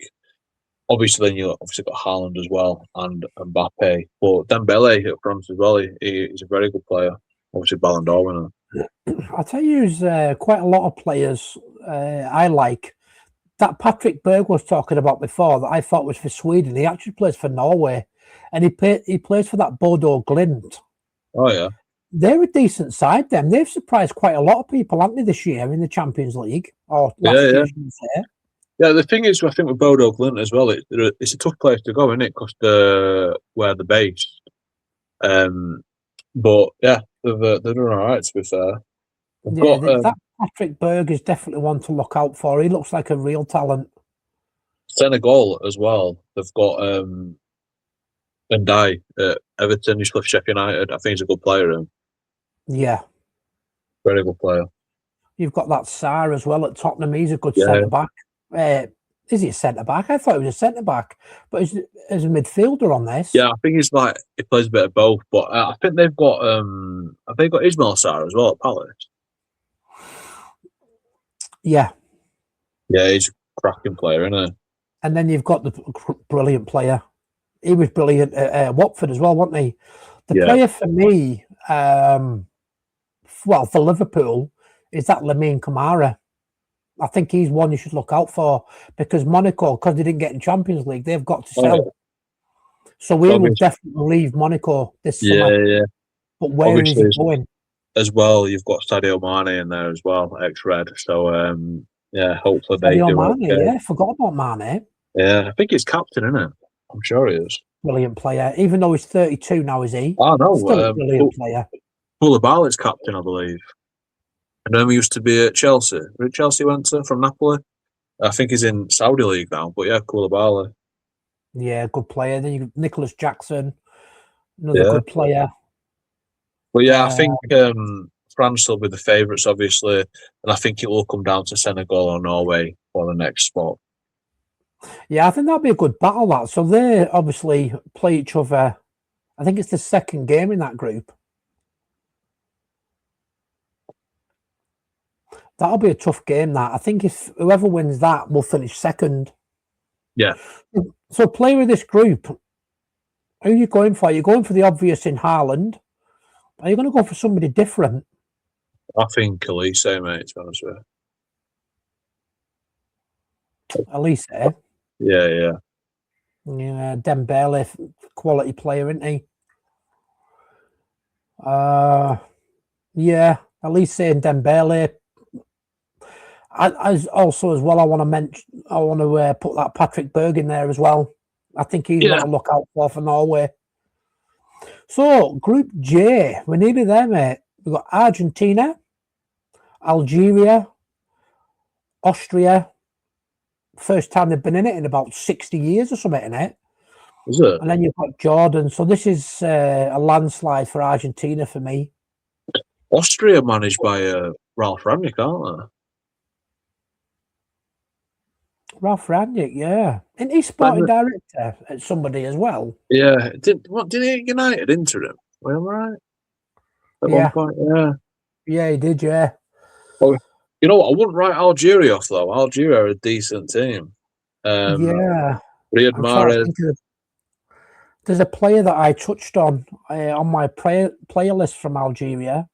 S2: Obviously, then you obviously got Haaland as well and Mbappe. But Dembele at France as well, he's a very good player. Obviously, Ballon d'Or winner.
S1: I'll tell you, there's quite a lot of players I like. That Patrick Berg was talking about before that I thought was for Sweden. He actually plays for Norway, and he plays for that Bodo Glimt.
S2: Oh yeah,
S1: they're a decent side. They've surprised quite a lot of people, haven't they, this year in the Champions League or last year?
S2: Yeah, the thing is, I think with Bodo Glimt as well, it's a tough place to go, isn't it? Because where they're based. But yeah, they're doing all right. To be fair,
S1: that Patrick Berg is definitely one to look out for. He looks like a real talent.
S2: Senegal as well. They've got Ndai at Everton. He's left Sheffield United. I think he's a good player.
S1: Yeah,
S2: very good player.
S1: You've got that Sarr as well at Tottenham. He's a good centre back. Is he a centre back? I thought he was a centre back, but is a midfielder on this?
S2: Yeah, I think he's he plays a bit of both. But I think they've got have they got Ismail Sarr as well at Palace?
S1: Yeah,
S2: he's a cracking player, isn't he?
S1: And then you've got the brilliant player. He was brilliant at Watford as well, wasn't he? The player for me, for Liverpool, is that Lamine Camara. I think he's one you should look out for because Monaco, because they didn't get in Champions League, they've got to sell. So we will definitely leave Monaco this summer. Yeah. But where obviously, is he going?
S2: As well, you've got Sadio Mane in there as well, ex-Red. So, hopefully they do
S1: Mane, okay. Yeah, forgot about Mane.
S2: Yeah, I think he's captain, isn't it? I'm sure he is.
S1: Brilliant player. Even though he's 32 now, is he?
S2: I know.
S1: Still a brilliant player.
S2: Koulibaly's captain, I believe. I know he used to be at Chelsea. Where Chelsea went to from Napoli. I think he's in Saudi League now. But yeah, Koulibaly.
S1: Yeah, good player. Then you got Nicholas Jackson, another good player.
S2: But yeah, I think France will be the favourites, obviously, and I think it will come down to Senegal or Norway for the next spot.
S1: Yeah, I think that'll be a good battle. That so they obviously play each other. I think it's the second game in that group. That'll be a tough game. That I think if whoever wins that will finish second.
S2: Yeah.
S1: So player of this group, who are you going for? You're going for the obvious in Haaland. Are you going to go for somebody different?
S2: I think Elise, mate, to be honest with
S1: you. Elise?
S2: Yeah.
S1: Yeah, Dembele, quality player, isn't he? Yeah, Elise and Dembele. I want to put that Patrick Berg in there as well. I think he's got to look out for Norway. So, Group J, we're nearly there, mate. We've got Argentina, Algeria, Austria. First time they've been in it in about 60 years or something in it.
S2: Is it?
S1: And then you've got Jordan. So this is a landslide for Argentina for me.
S2: Austria managed by Ralph Rangnick, aren't they?
S1: Ralph Rangnick, yeah. Isn't he sporting director at somebody as well?
S2: Yeah. Did he United interim? Am I right? At one point, yeah.
S1: Yeah, he did, yeah.
S2: Well, you know what? I wouldn't write Algeria off, though. Algeria are a decent team.
S1: Yeah.
S2: Riyad Mahrez.
S1: There's a player that I touched on my player list from Algeria.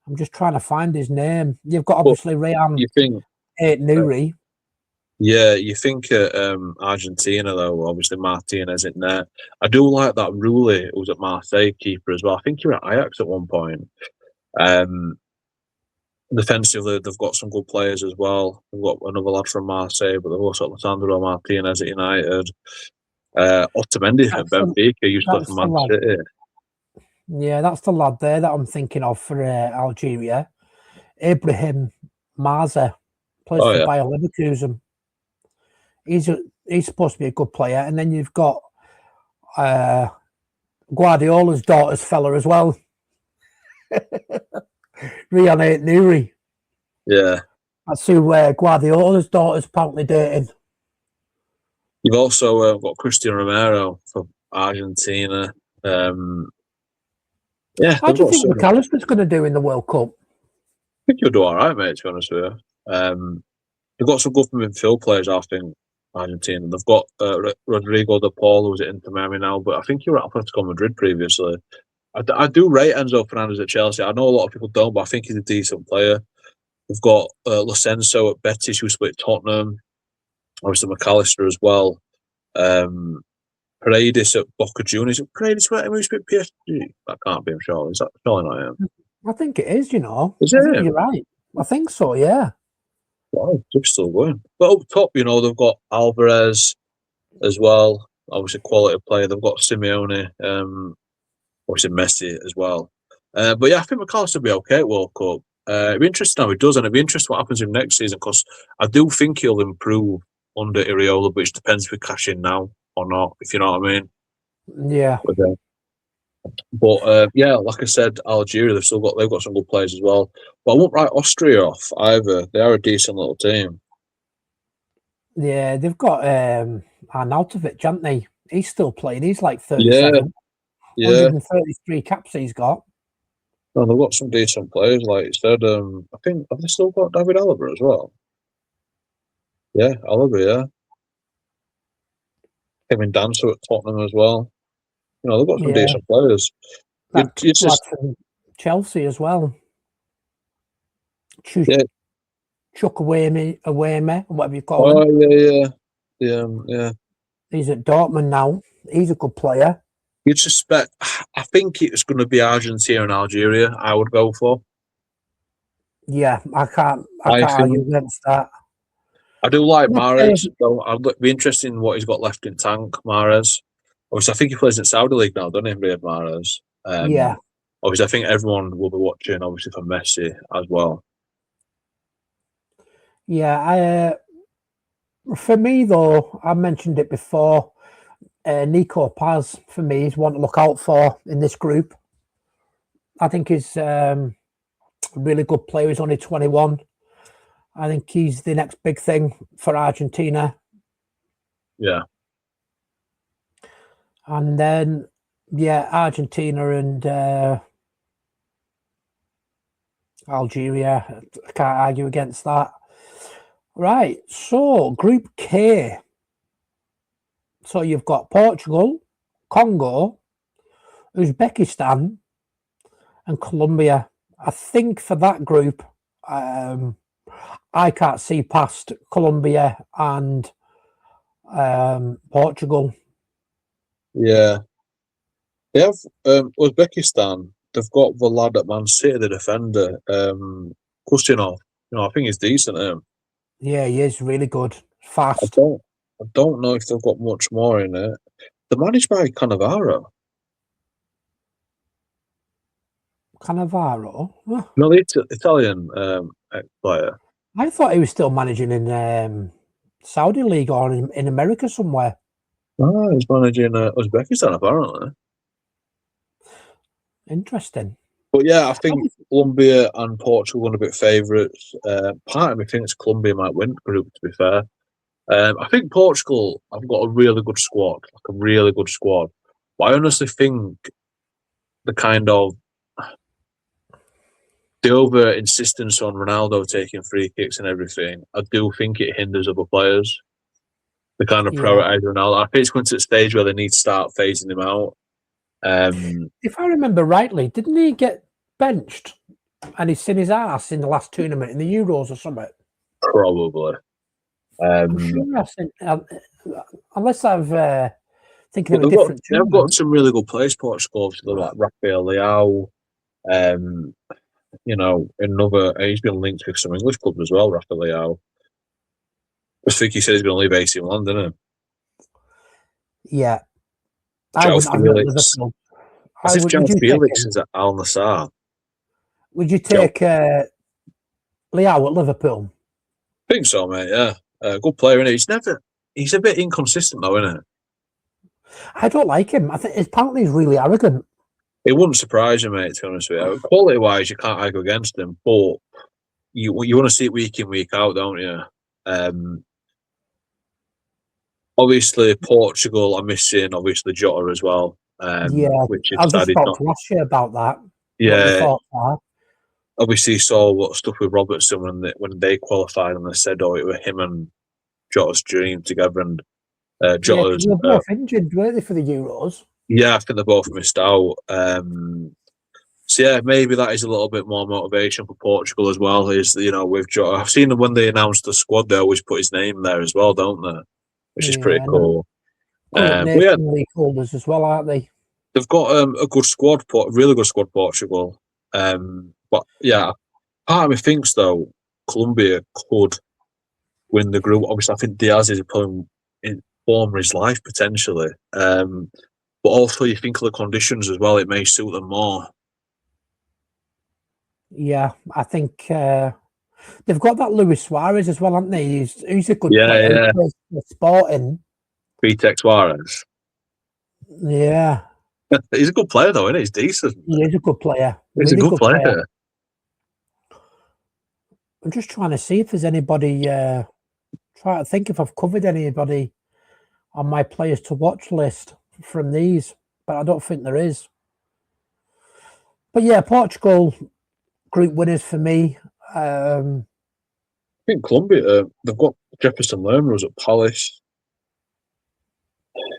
S1: I'm just trying to find his name. You've got obviously Rayan Nouri.
S2: Yeah, you think Argentina though, obviously Martinez in there. I do like that Rulli, who was at Marseille keeper as well. I think he was at Ajax at one point. Defensively, they've got some good players as well. They've got another lad from Marseille, but they've also got Sandro Martinez at United. Otamendi at Benfica used to play for Man City.
S1: Yeah, that's the lad there that I'm thinking of for Algeria. Ibrahim Maza plays for Bayer Leverkusen. He's supposed to be a good player. And then you've got Guardiola's daughter's fella as well. Riyad Nouri.
S2: Yeah.
S1: That's who Guardiola's daughter's apparently dating.
S2: You've also got Cristian Romero for Argentina.
S1: How do you think McAllister's going to do in the World Cup?
S2: I think he'll do all right, mate, to be honest with you. They've got some good midfield players, I think, Argentina. They've got Rodrigo de Paul, who's at Inter Miami now, but I think he was at Atletico Madrid previously. I do rate Enzo Fernandez at Chelsea. I know a lot of people don't, but I think he's a decent player. They've got Lo Celso at Betis, who split Tottenham. Obviously, McAllister as well. Paredes at Boca Juniors. Paredes who split PSG? That can't be him, surely. Is that surely not him?
S1: I think it is, you know.
S2: Is it him?
S1: You're right. I think so, yeah.
S2: Wow, they're still going. But up top, you know, they've got Alvarez as well. Obviously, quality player. They've got Simeone. Obviously, Messi as well. But yeah, I think McAllister will be okay at World Cup. It'd be interesting how he does, and it'd be interesting what happens in next season, because I do think he'll improve under Iraola, but it depends if we cash in now or not, if you know what I mean.
S1: Yeah.
S2: But yeah, like I said, Algeria, they've got some good players as well. But I won't write Austria off either. They are a decent little team.
S1: Yeah, they've got Arnautovic, haven't they? He's still playing. He's like 37. Yeah. 133 caps he's got.
S2: No, they've got some decent players, like you said. I think have they still got David Alaba as well? Yeah, Alaba, yeah. Kevin Dancer at Tottenham as well. You know, they've got some decent players.
S1: It's just Chelsea as well. Chukwuemeka, whatever you call him.
S2: Yeah.
S1: He's at Dortmund now. He's a good player.
S2: You'd suspect. I think it's going to be Argentina and Algeria. I would go for.
S1: Yeah, I can't argue against that.
S2: I do like Mahrez. So I'd be interested in what he's got left in tank. Mahrez. Obviously, I think he plays in Saudi League now, doesn't he, Riyad Mahrez?
S1: Yeah.
S2: Obviously, I think everyone will be watching, obviously, for Messi as well.
S1: Yeah, for me, though, I mentioned it before, Nico Paz, for me, is one to look out for in this group. I think he's a really good player. He's only 21. I think he's the next big thing for Argentina.
S2: Yeah.
S1: And then, yeah, Argentina and Algeria. I can't argue against that. Right, so Group K. So you've got Portugal, Congo, Uzbekistan, and Colombia. I think for that group, I can't see past Colombia and Portugal.
S2: Yeah. They have Uzbekistan. They've got the lad at Man City, the defender, Kustinov. You know, I think he's decent.
S1: Yeah, he is really good. Fast.
S2: I don't know if they've got much more in it. They're managed by Cannavaro.
S1: Cannavaro?
S2: No, the Italian player.
S1: I thought he was still managing in Saudi League or in America somewhere.
S2: Oh, he's managing Uzbekistan, apparently.
S1: Interesting.
S2: But yeah, I think Colombia and Portugal are a bit favourites. Part of me thinks Colombia might win the group, to be fair. I think Portugal have got a really good squad, But I honestly think the over insistence on Ronaldo taking free kicks and everything, I do think it hinders other players. The kind of prioritise Ronaldo. I think it's going to the stage where they need to start phasing him out.
S1: If I remember rightly, didn't he get benched and he's seen his ass in the last tournament in the Euros or something?
S2: Probably.
S1: I'm sure I've seen, unless I've thinking of a different
S2: they've got some really good players, Portugal, like Rafael Leao. You know, he's been linked with some English clubs as well, Rafael Leao. I think he said he's going to leave AC Milan, didn't
S1: he? Yeah.
S2: I wouldn't have Liverpool. As if João Felix is at Al Nassr.
S1: Would you take Leao at Liverpool?
S2: I think so, mate, yeah. Good player, isn't he? He's a bit inconsistent, though, isn't he?
S1: I don't like him. I think apparently he's really arrogant.
S2: It wouldn't surprise you, mate, to be honest with you. Quality-wise, you can't argue against him, but you want to see it week in, week out, don't you? Obviously, Portugal are missing, obviously, Jota as well. Which
S1: I was just about to ask you about that.
S2: Yeah. Obviously, you saw what stuff with Robertson when they qualified, and they said, "Oh, it was him and Jota's dream together." And Jota's
S1: they were both injured, weren't they, for the Euros?
S2: Yeah, I think they both missed out. So yeah, maybe that is a little bit more motivation for Portugal as well. Is with Jota, I've seen them when they announced the squad, they always put his name there as well, don't they? Which is pretty cool.
S1: Nation League holders as well, aren't they?
S2: They've got a good squad, really good squad, Portugal. But yeah, part of me thinks though Colombia could win the group. Obviously, I think Diaz is playing in form of his life potentially. But also, you think of the conditions as well; it may suit them more.
S1: Yeah, I think they've got that Luis Suarez as well, haven't they? He's a good player.
S2: Yeah.
S1: He plays for Sporting.
S2: Kopites Suarez.
S1: Yeah.
S2: He's a good player, though, isn't he? He's decent.
S1: He is a good player.
S2: He's really a good player.
S1: I'm just trying to see if there's anybody. Try to think if I've covered anybody on my players to watch list from these, but I don't think there is. But yeah, Portugal group winners for me.
S2: I think Colombia, they've got Jefferson Lerma who's at Palace.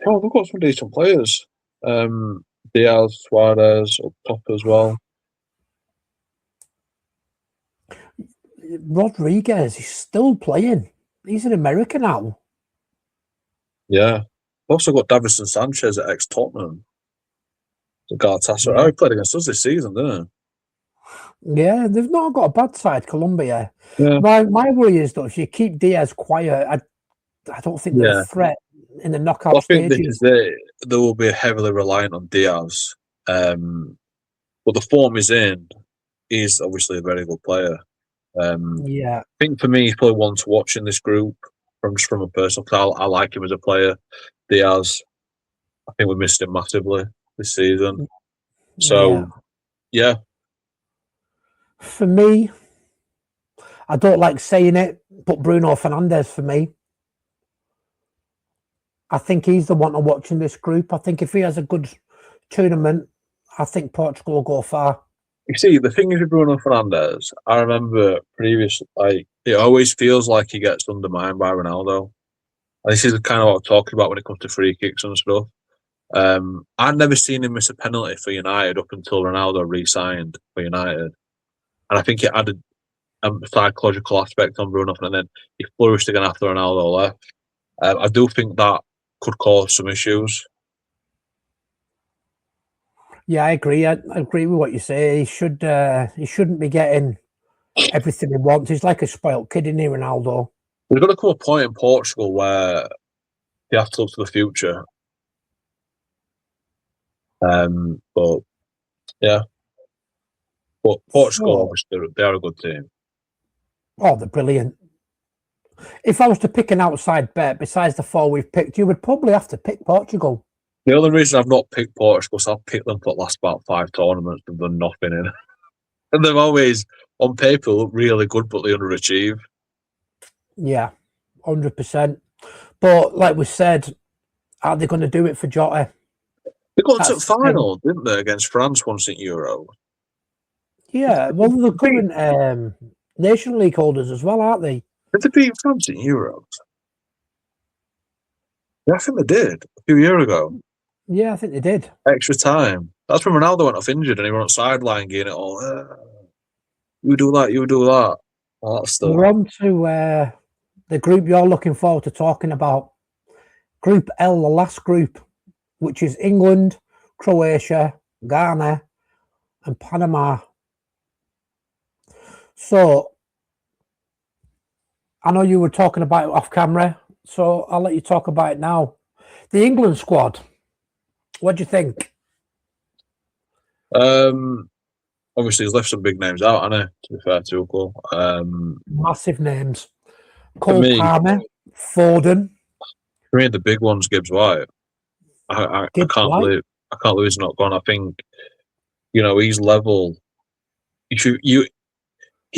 S2: Oh, they've got some decent players. Diaz, Suarez up top as well.
S1: Rodriguez, he's still playing. He's in America now.
S2: Yeah. They've also got Davinson Sanchez at ex-Tottenham. Galatasaray. Yeah. Oh, he played against us this season, didn't he?
S1: Yeah, they've not got a bad side, Colombia.
S2: Yeah.
S1: My worry is, though, if you keep Diaz quiet, I don't think they're a threat in the knockout stages.
S2: Think this is they will be heavily reliant on Diaz. But the form he's obviously a very good player. I think for me, he's probably one to watch in this group from a personal. Because I like him as a player. Diaz, I think we missed him massively this season. So, yeah.
S1: For me, I don't like saying it, but Bruno Fernandes for me. I think he's the one to watch in this group. I think if he has a good tournament, I think Portugal will go far.
S2: You see, the thing is with Bruno Fernandes, I remember previously, it always feels like he gets undermined by Ronaldo. And this is kind of what I'm talking about when it comes to free kicks and stuff. I'd never seen him miss a penalty for United up until Ronaldo re-signed for United. And I think it added a psychological aspect on Bruno, and then he flourished again after Ronaldo left. I do think that could cause some issues.
S1: Yeah, I agree. I agree with what you say. He shouldn't be getting everything he wants. He's like a spoiled kid, isn't he, Ronaldo?
S2: There's going to come a point in Portugal where they have to look to the future. But yeah. But Portugal, obviously, they're a good team.
S1: Oh, they're brilliant. If I was to pick an outside bet besides the four we've picked, you would probably have to pick Portugal.
S2: The only reason I've not picked Portugal is I've picked them for the last about 5 tournaments and done nothing in. And they've always, on paper, look really good, but they underachieve.
S1: Yeah, 100%. But like we said, are they going to do it for Jota?
S2: They got to the final, didn't they, against France once in Euro?
S1: Yeah, well, they're current Nation League holders as well, aren't they?
S2: Did they beat France in Euros? Yeah, I think they did a few years ago.
S1: Yeah, I think they did.
S2: Extra time. That's when Ronaldo went off injured and he went on sideline getting it all. You do that, you do that. All that stuff.
S1: We're on to the group you're looking forward to talking about, Group L, the last group, which is England, Croatia, Ghana, and Panama. So, I know you were talking about it off camera, so I'll let you talk about it now. The England squad, what do you think?
S2: Obviously, he's left some big names out, hasn't he? To be fair to Tuchel.
S1: Massive names. Cole Palmer, Foden.
S2: For me, the big one's Gibbs White. I can't believe he's not gone. I think, he's level. He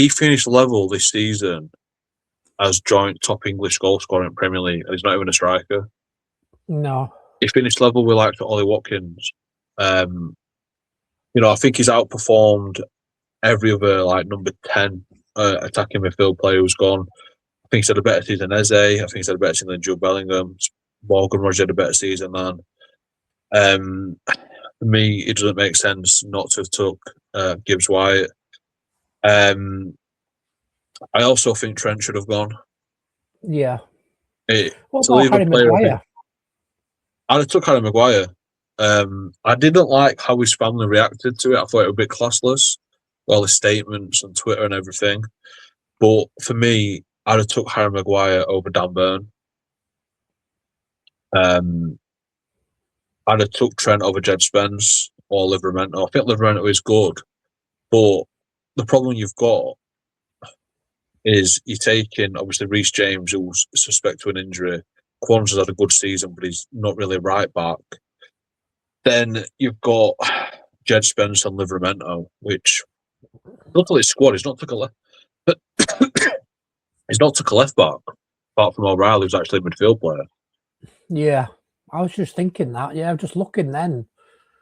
S2: finished level this season as joint top English goal scorer in Premier League, and he's not even a striker.
S1: No.
S2: He finished level with Ollie Watkins. I think he's outperformed every other number 10 attacking midfield player who's gone. I think he's had a better season than Eze. I think he's had a better season than Jude Bellingham. Morgan Rogers had a better season than. For me, it doesn't make sense not to have took Gibbs White. I also think Trent should have gone.
S1: Yeah.
S2: What about Harry Maguire? I'd have took Harry Maguire. I didn't like how his family reacted to it. I thought it was a bit classless, all the statements on Twitter and everything. But for me, I'd have took Harry Maguire over Dan Burn. I'd have took Trent over Jed Spence or Livramento. I think Livramento is good, but the problem you've got is you're taking, obviously, Reece James, who's suspect of an injury. Kwanzaa's had a good season, but he's not really right back. Then you've got Jed Spence and Livramento, which look at his squad. He's not took a left. He's not took a left back, apart from O'Reilly, who's actually a midfield player.
S1: Yeah, I was just thinking that. Yeah, I'm just looking then.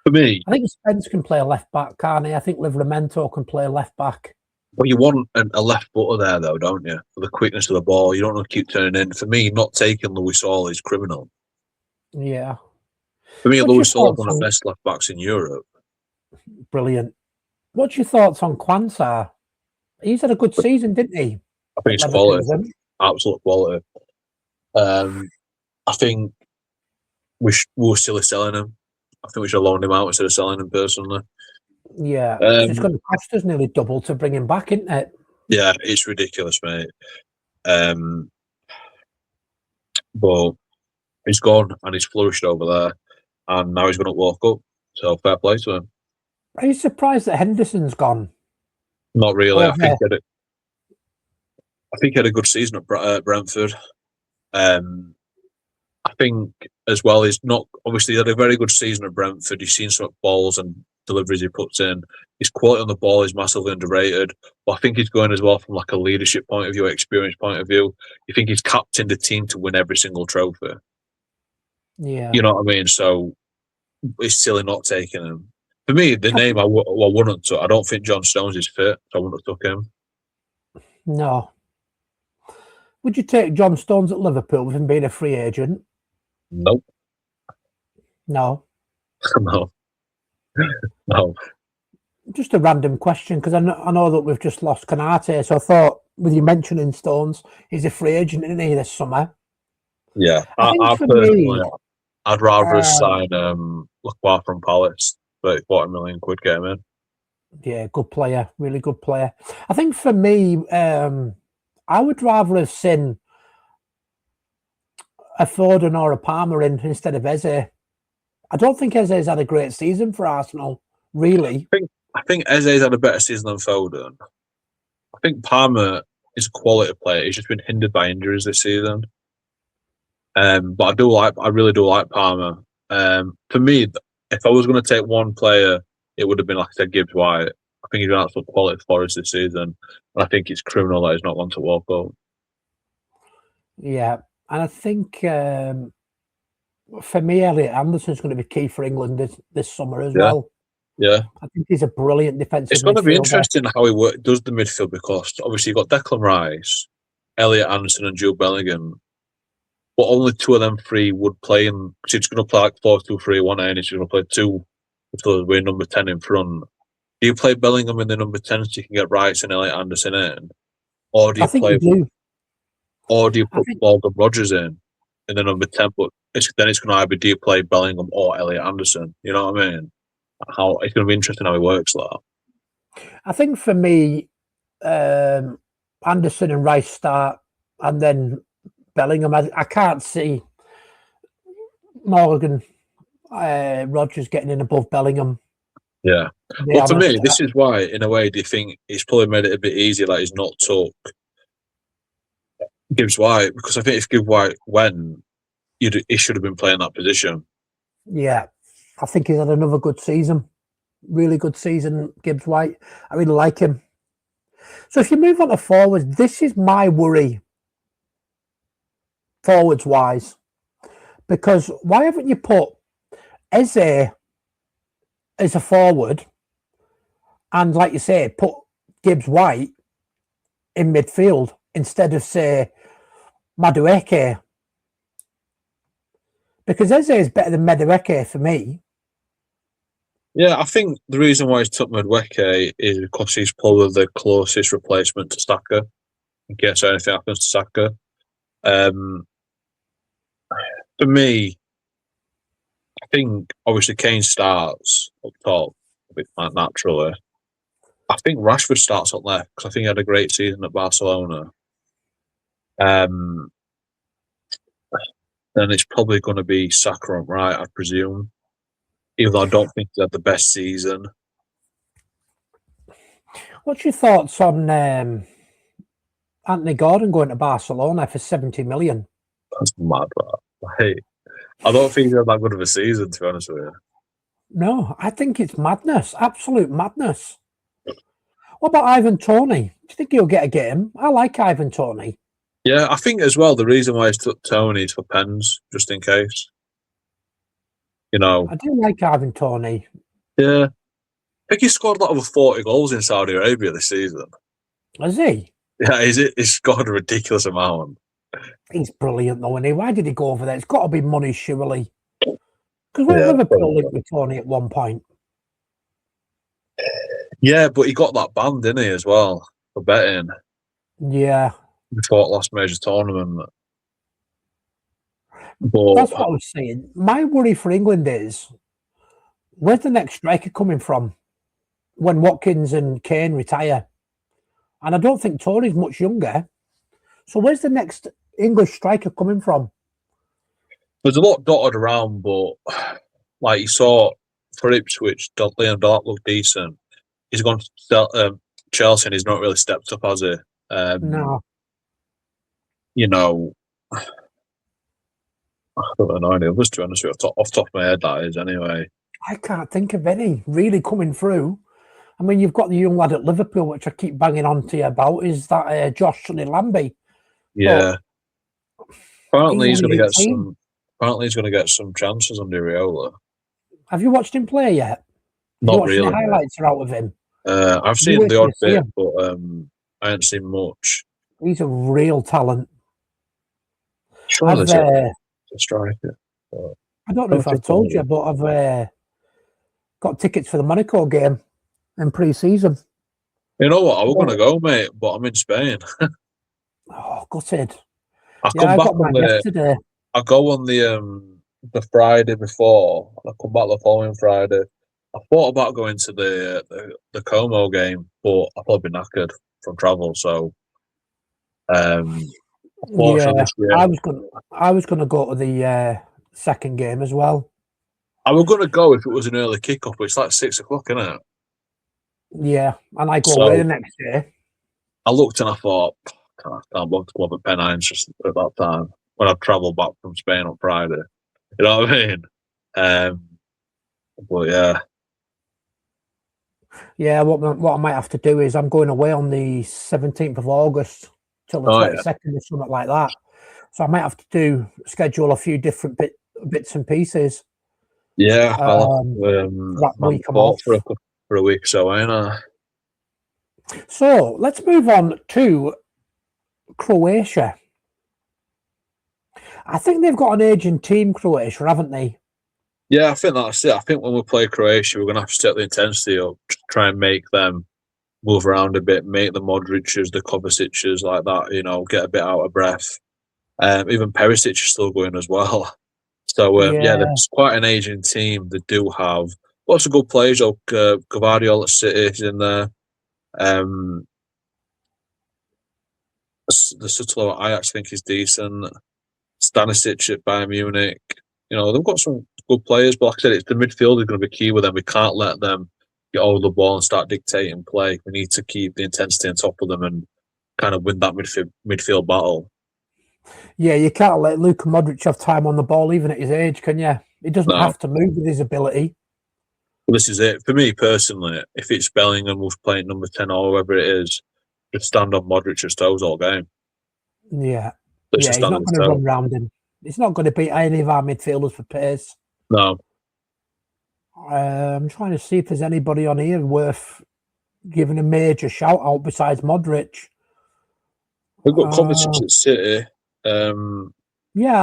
S2: For me,
S1: I think Spence can play a left back, can't he? I think Livramento can play a left back.
S2: Well, you want a left footer there, though, don't you? For the quickness of the ball, you don't want to keep turning in. For me, not taking Luis Hall is criminal.
S1: Yeah.
S2: For me, Luis Hall is one of the best left backs in Europe.
S1: Brilliant. What's your thoughts on Kwanzaa? He's had a good season, didn't he?
S2: I think it's quality, absolute quality. I think we're still selling him. I think we should loan him out instead of selling him personally.
S1: Yeah, it's going to cost us nearly double to bring him back, isn't it?
S2: Yeah, it's ridiculous, mate. But he's gone and he's flourished over there, and now he's going to walk up. So fair play to him.
S1: Are you surprised that Henderson's gone?
S2: Not really. I think he had a good season at Brentford. I think as well, he's not obviously he had a very good season at Brentford. You've seen some balls and deliveries he puts in. His quality on the ball is massively underrated. But I think he's going as well from a leadership point of view, experience point of view. You think he's captained the team to win every single trophy.
S1: Yeah.
S2: You know what I mean? So it's silly not taking him. For me, the name I wouldn't took. I don't think John Stones is fit, so I wouldn't have took him.
S1: No. Would you take John Stones at Liverpool with him being a free agent?
S2: Nope.
S1: No.
S2: No. No.
S1: Just a random question, because I know that we've just lost Canate, so I thought, with you mentioning Stones, he's a free agent, isn't he, this summer?
S2: Yeah. I personally, I'd rather sign Lacroix from Palace, 40 million quid get him in.
S1: Yeah, good player, really good player. I think for me, I would rather have seen a Foden or a Palmer in instead of Eze. I don't think Eze's had a great season for Arsenal, really.
S2: I think Eze's had a better season than Foden. I think Palmer is a quality player. He's just been hindered by injuries this season. But I really do like Palmer. For me, if I was going to take one player, it would have been, like I said, Gibbs White. I think he's been absolute quality for us this season. And I think it's criminal that he's not one to walk up.
S1: Yeah. And I think for me, Elliot Anderson's going to be key for England this summer as well.
S2: Yeah.
S1: I think he's a brilliant defensive midfielder.
S2: It's going to be interesting how he does the midfield, because obviously you've got Declan Rice, Elliot Anderson and Jude Bellingham. But only two of them three would play in. So it's going to play 4-2-3-1, and it's going to play two with number 10 in front. Do you play Bellingham in the number 10 so you can get Rice and Elliot Anderson in? Or do you play? Or do you put Morgan Rogers in the number 10? But then it's going to either do you play Bellingham or Elliot Anderson? You know what I mean? How it's going to be interesting how he works that.
S1: I think for me, Anderson and Rice start, and then Bellingham. I can't see Morgan Rogers getting in above Bellingham.
S2: Yeah. Well, for me, this is why, in a way, do you think he's probably made it a bit easier, like he's not took Gibbs White? Because I think if Gibbs White went, he should have been playing that position.
S1: Yeah. I think he's had another good season. Really good season, Gibbs White. I really like him. So if you move on to forwards, this is my worry, forwards-wise. Because why haven't you put Eze as a forward and, like you say, put Gibbs White in midfield instead of, say, Madueke? Because Eze is better than Madueke for me.
S2: Yeah, I think the reason why he's took Madueke is because he's probably the closest replacement to Saka in case anything happens to Saka. For me, I think obviously Kane starts up top a bit naturally. I think Rashford starts up left because I think he had a great season at Barcelona. Then it's probably going to be Saka on right, I presume. Even though I don't think he had the best season.
S1: What's your thoughts on Anthony Gordon going to Barcelona for 70 million?
S2: That's mad, right? I don't think he had that good of a season, to be honest with you.
S1: No, I think it's madness. Absolute madness. What about Ivan Toney? Do you think he'll get a game? I like Ivan Toney.
S2: Yeah, I think as well the reason why he's took Toney is for pens, just in case. You know,
S1: I do like Ivan Toney.
S2: Yeah. I think he scored like over 40 goals in Saudi Arabia this season.
S1: Has he?
S2: Yeah, he's scored a ridiculous amount.
S1: He's brilliant though, isn't he? Why did he go over there? It's got to be money, surely. Because Liverpool linked with Toney at one point.
S2: Yeah, but he got that banned, didn't he, as well, for betting.
S1: Yeah.
S2: Before the last major tournament. But
S1: that's what I was saying. My worry for England is, where's the next striker coming from when Watkins and Kane retire? And I don't think Toney's much younger. So where's the next English striker coming from?
S2: There's a lot dotted around, but like you saw for Ipswich, Liam Delap looked decent. He's gone to Chelsea and he's not really stepped up, has he?
S1: No.
S2: You know, I don't know any others, to be honest with you. Off the top of my head, that is, anyway.
S1: I can't think of any really coming through. I mean, you've got the young lad at Liverpool, which I keep banging on to you about, is that Josh Lambie.
S2: Yeah. Apparently he's going to get some. Apparently he's going to get some chances under Riola.
S1: Have you watched him play yet?
S2: Not really.
S1: The highlights are out of him.
S2: I've seen the odd bit, but I haven't seen much.
S1: He's a real talent.
S2: Sure, there's a striker.
S1: I don't know if I've told you, but I've got tickets for the Monaco game in pre-season.
S2: You know what? I was going to go, mate, but I'm in Spain.
S1: Oh, gutted.
S2: I got mine yesterday. I go on the Friday before, and I come back the following Friday. I thought about going to the Como game, but I've probably been knackered from travel, so
S1: I was gonna go to the second game as well.
S2: I was gonna go if it was an early kickoff, but it's like 6 o'clock, isn't it?
S1: Yeah, and I go away the next day.
S2: I looked and I thought, I can't bother to go up at Pennines just at that time when I travelled back from Spain on Friday. You know what I mean? But yeah.
S1: Yeah, what I might have to do is I'm going away on the 17th of August till the 22nd or something like that. So I might have to schedule a few different bits and pieces.
S2: Yeah,
S1: that week I'm off
S2: for a week, so ain't I?
S1: So let's move on to Croatia. I think they've got an aging team, Croatia, haven't they?
S2: Yeah, I think that's it. I think when we play Croatia, we're going to have to step the intensity up to try and make them move around a bit, make the Modric's, the Kovacic's like that, get a bit out of breath. Even Perisic is still going as well. So, there's quite an aging team. They do have lots of good players. Gvardiol at City is in there. The Sutalo at Ajax, I think, is decent. Stanisic at Bayern Munich. They've got some good players, but like I said, it's the midfield is going to be key with them. We can't let them get hold of the ball and start dictating play. We need to keep the intensity on top of them and kind of win that midfield battle.
S1: Yeah, you can't let Luka Modric have time on the ball, even at his age, can you? He doesn't have to move with his ability.
S2: Well, this is it. For me personally, if it's Bellingham who's playing number 10 or whoever it is, just stand on Modric's toes all game.
S1: Yeah. He's not going to run round him. He's not going to beat any of our midfielders for pace.
S2: No.
S1: I'm trying to see if there's anybody on here worth giving a major shout out besides Modric.
S2: We've got Kopites at City.
S1: I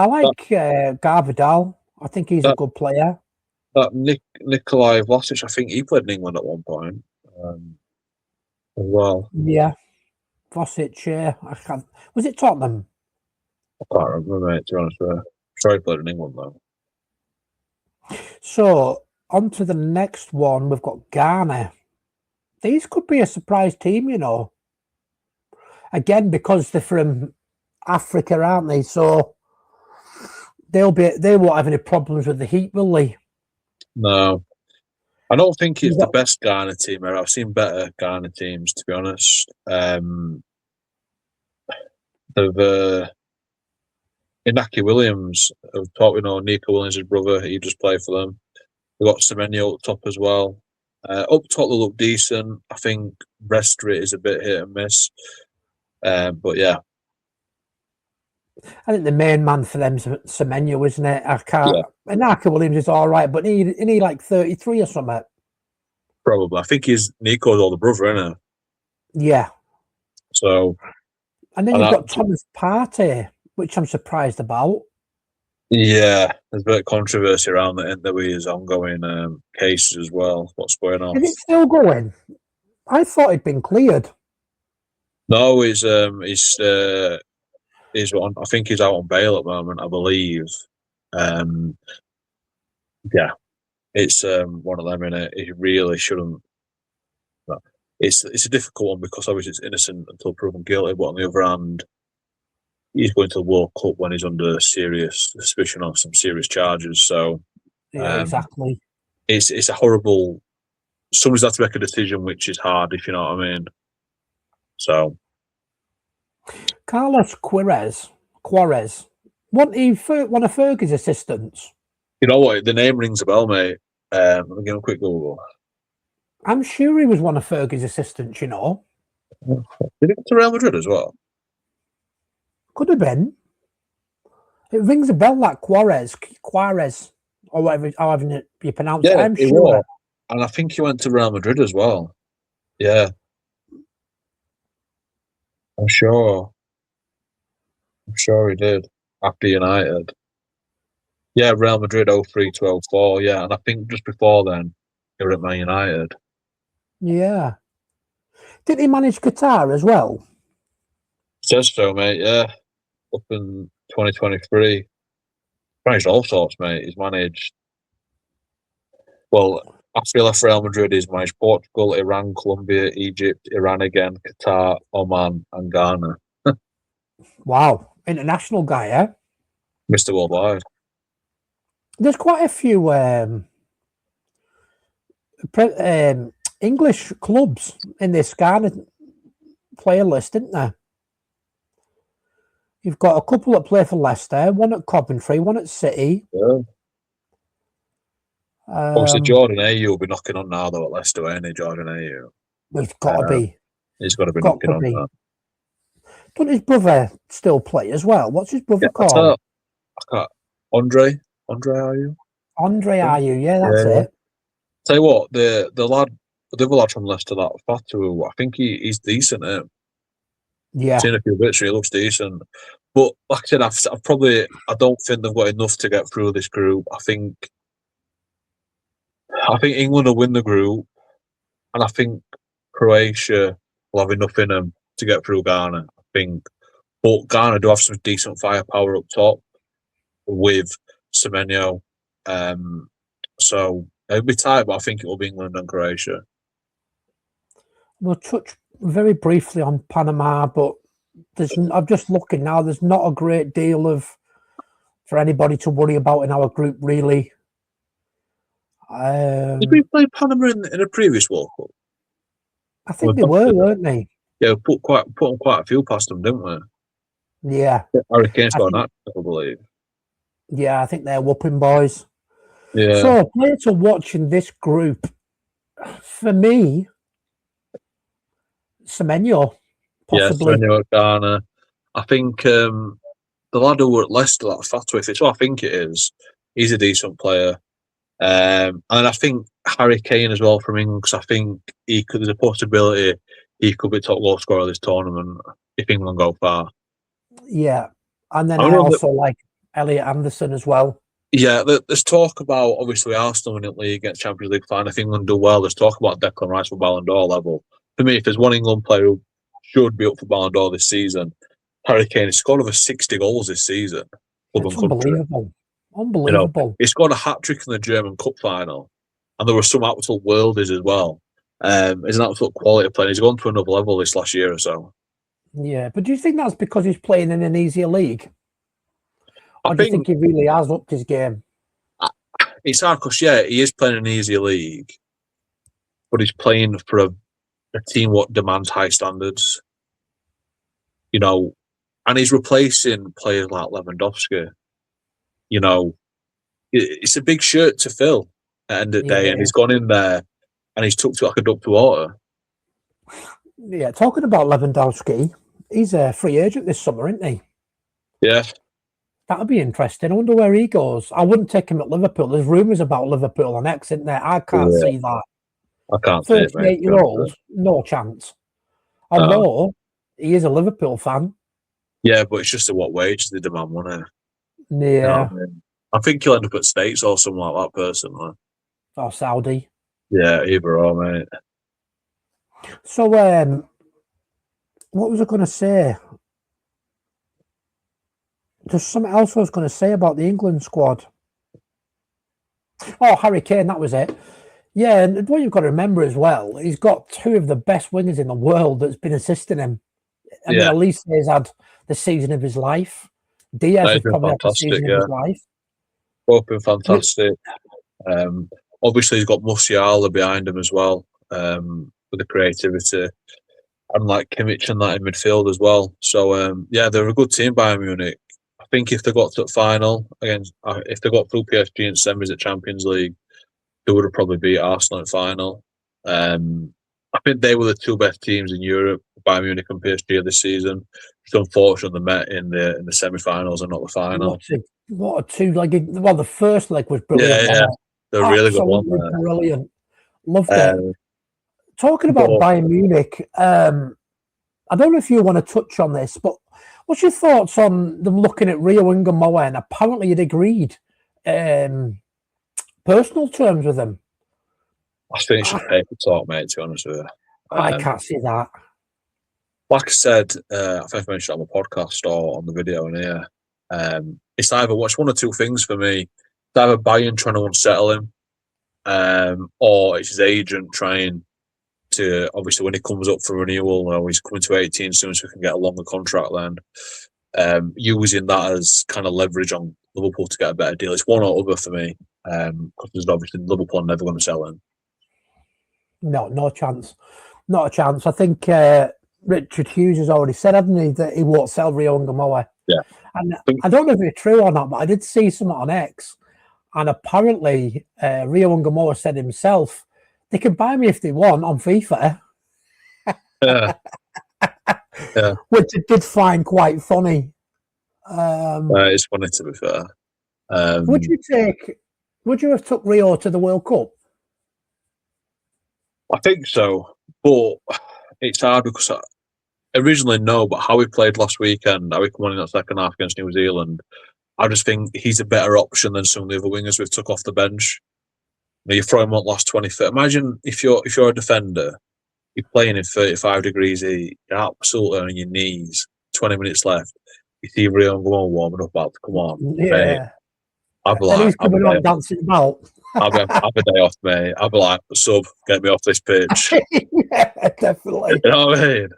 S1: like Gvardiol. I think he's a good player.
S2: That Nikolai Vlasic, I think he played in England at one point as well.
S1: Yeah. Vlasic, was it Tottenham?
S2: I can't remember, mate, to be honest with you. Sure he played in England, though.
S1: So, on to the next one. We've got Ghana. These could be a surprise team, Again, because they're from Africa, aren't they? So, they won't have any problems with the heat, will they?
S2: No. I don't think it's the best Ghana team. I've seen better Ghana teams, to be honest. Inaki Williams, I've talked with Nico Williams' brother. He just played for them. We've got Semenyo up top as well. Up top, they look decent. I think rest rate is a bit hit and miss. But yeah.
S1: I think the main man for them is Semenyo, isn't it? Inaki Williams is all right, but isn't he like 33 or something?
S2: Probably. I think he's Nico's older brother, isn't he?
S1: Yeah.
S2: So.
S1: And then you've got Thomas Partey, which I'm surprised about.
S2: Yeah, there's a bit of controversy around that, with his ongoing cases as well. What's going on?
S1: Is it still going? I thought it'd been cleared.
S2: No, he's I think he's out on bail at the moment, I believe. Yeah, it's one of them, innit? He really shouldn't. It's a difficult one because obviously it's innocent until proven guilty, but on the other hand, he's going to the World Cup when he's under serious suspicion of some serious charges. So,
S1: yeah, exactly.
S2: It's a horrible. Somebody's had to make a decision, which is hard, if you know what I mean. So,
S1: Carlos Queiroz, one of Fergie's assistants.
S2: You know what? The name rings a bell, mate. Let me give him a quick Google.
S1: I'm sure he was one of Fergie's assistants.
S2: Did he go to Real Madrid as well?
S1: Could have been. It rings a bell, like Queiroz, or whatever, however you pronounce it. I'm sure.
S2: Was. And I think he went to Real Madrid as well. Yeah. I'm sure he did. After United. Yeah, Real Madrid 03-04. Yeah, and I think just before then, he was at Man United.
S1: Yeah. Didn't he manage Qatar as well?
S2: Says so, mate, yeah. Up in 2023. Managed all sorts, mate. He's managed... Well, after he left Real Madrid, he's managed Portugal, Iran, Colombia, Egypt, Iran again, Qatar, Oman, and Ghana.
S1: Wow. International guy, eh?
S2: Mr. Worldwide.
S1: There's quite a few English clubs in this Ghana player list, isn't there? You've got a couple that play for Leicester, one at Coventry, one at City.
S2: Yeah. Obviously, Jordan Ayew will be knocking on now, though, at Leicester, ain't he, Jordan Ayew?
S1: There's got to be.
S2: He's got to be knocking on that.
S1: Doesn't his brother still play as well? What's his brother called?
S2: Andre Ayew?
S1: Andre Ayew, yeah, that's it.
S2: Tell you what, the other lad from Leicester, that Fatu, I think he's decent.
S1: Yeah.
S2: I've seen a few bits, he looks decent. But like I said, I don't think they've got enough to get through this group. I think England will win the group, and I think Croatia will have enough in them to get through Ghana, I think. But Ghana do have some decent firepower up top with Semenyo. So it'll be tight, but I think it will be England and Croatia.
S1: We'll touch very briefly on Panama, but I'm just looking now. There's not a great deal for anybody to worry about in our group, really.
S2: Did we play Panama in a previous World Cup?
S1: I think they were, weren't they?
S2: Yeah, we put on quite a few past them, didn't we?
S1: Yeah.
S2: Harry Kane's got that, I believe.
S1: Yeah, I think they're whooping boys.
S2: Yeah.
S1: So, a player to watch in this group, for me, Semenyo, possibly.
S2: Yeah, Semenyo at Ghana. I think the lad who were at Leicester, that Fatwith, it's what I think it is. He's a decent player. And I think Harry Kane as well from England, because I think there's a possibility he could be top goal scorer of this tournament if England go far.
S1: Yeah. And then I also like Elliot Anderson as well.
S2: Yeah, there's talk about, obviously, Arsenal winning the league against Champions League final. If England do well, there's talk about Declan Rice for Ballon d'Or level. For me, if there's one England player who should be up for Ballon d'Or this season, Harry Kane. He scored over 60 goals this season.
S1: It's unbelievable. Unbelievable.
S2: You know, he scored a hat-trick in the German Cup final, and there were some absolute worldies as well. He's an absolute quality player. He's gone to another level this last year or so.
S1: Yeah, but do you think that's because he's playing in an easier league? Or do you think he really has upped his game?
S2: It's hard because, yeah, he is playing in an easier league, but he's playing for a team what demands high standards. You know, and he's replacing players like Lewandowski. You know, it's a big shirt to fill at the end of the day, and he's gone in there and he's took to like a duck to water.
S1: Yeah, talking about Lewandowski, he's a free agent this summer, isn't he?
S2: Yeah.
S1: That'll be interesting. I wonder where he goes. I wouldn't take him at Liverpool. There's rumours about Liverpool on X, isn't there? I can't see that.
S2: I can't see it, mate.
S1: 38-year-old, no chance. Although he is a Liverpool fan.
S2: Yeah, but it's just at what wage they demand money.
S1: Yeah.
S2: You know what I mean? I think he'll end up at States or something like that, personally.
S1: Or Saudi.
S2: Yeah, either or, mate.
S1: So, what was I going to say? There's something else I was going to say about the England squad. Oh, Harry Kane, that was it. Yeah, and what you've got to remember as well, he's got two of the best wingers in the world that's been assisting him. I mean, at least he's had the season of his life. Diaz has probably had the season of his life.
S2: Both been fantastic. Obviously, he's got Musiala behind him as well, with the creativity. And like Kimmich and that in midfield as well. So, yeah, they're a good team, Bayern Munich. I think if they got to the final, if they got through PSG and semis at Champions League, they would have probably beat Arsenal in final. I think they were the two best teams in Europe, Bayern Munich and PSG this season. It's unfortunate they met in the semi-finals and not the final.
S1: What a two leg! Well, the first leg was brilliant.
S2: Yeah, they're really good one.
S1: Brilliant, loved it. Talking about Bayern Munich, I don't know if you want to touch on this, but what's your thoughts on them looking at Rio YNWA? And apparently, you'd agreed personal terms with him.
S2: I think it's just paper talk, mate, to be honest with you.
S1: I can't see that.
S2: Like I said, I think I mentioned on the podcast or on the video in here, it's either one or two things for me. It's either Bayern trying to unsettle him, or it's his agent trying to, obviously, when he comes up for renewal, he's coming to 18 soon, so we can get a longer contract then, using that as kind of leverage on Liverpool to get a better deal. It's one or other for me, because there's obviously Liverpool never going to sell him. No chance. Not a chance. I think Richard Hughes has already said, hasn't he, that he won't sell Rio YNWA. Yeah.
S1: And I don't know if it's true or not, but I did see something on X, and apparently Rio YNWA said himself, they can buy me if they want on FIFA.
S2: Yeah.
S1: Which I did find quite funny.
S2: It's funny, to be fair.
S1: Would you have took Rio to the World Cup?
S2: I think so, but it's hard because originally no, but how he played last weekend, how he come on in that second half against New Zealand, I just think he's a better option than some of the other wingers we've took off the bench. You throw him on last 20 foot. Imagine if you're a defender, You're playing in 35 degrees heat. You're absolutely on your knees. 20 minutes left. You see Rio and Gomon warming up, about to come on.
S1: Yeah.
S2: Mate, I'd be
S1: And
S2: like,
S1: he's coming on dancing about.
S2: I'll have a day off, mate. I'll be like, sub, get me off this pitch.
S1: Yeah, definitely.
S2: You know what I mean?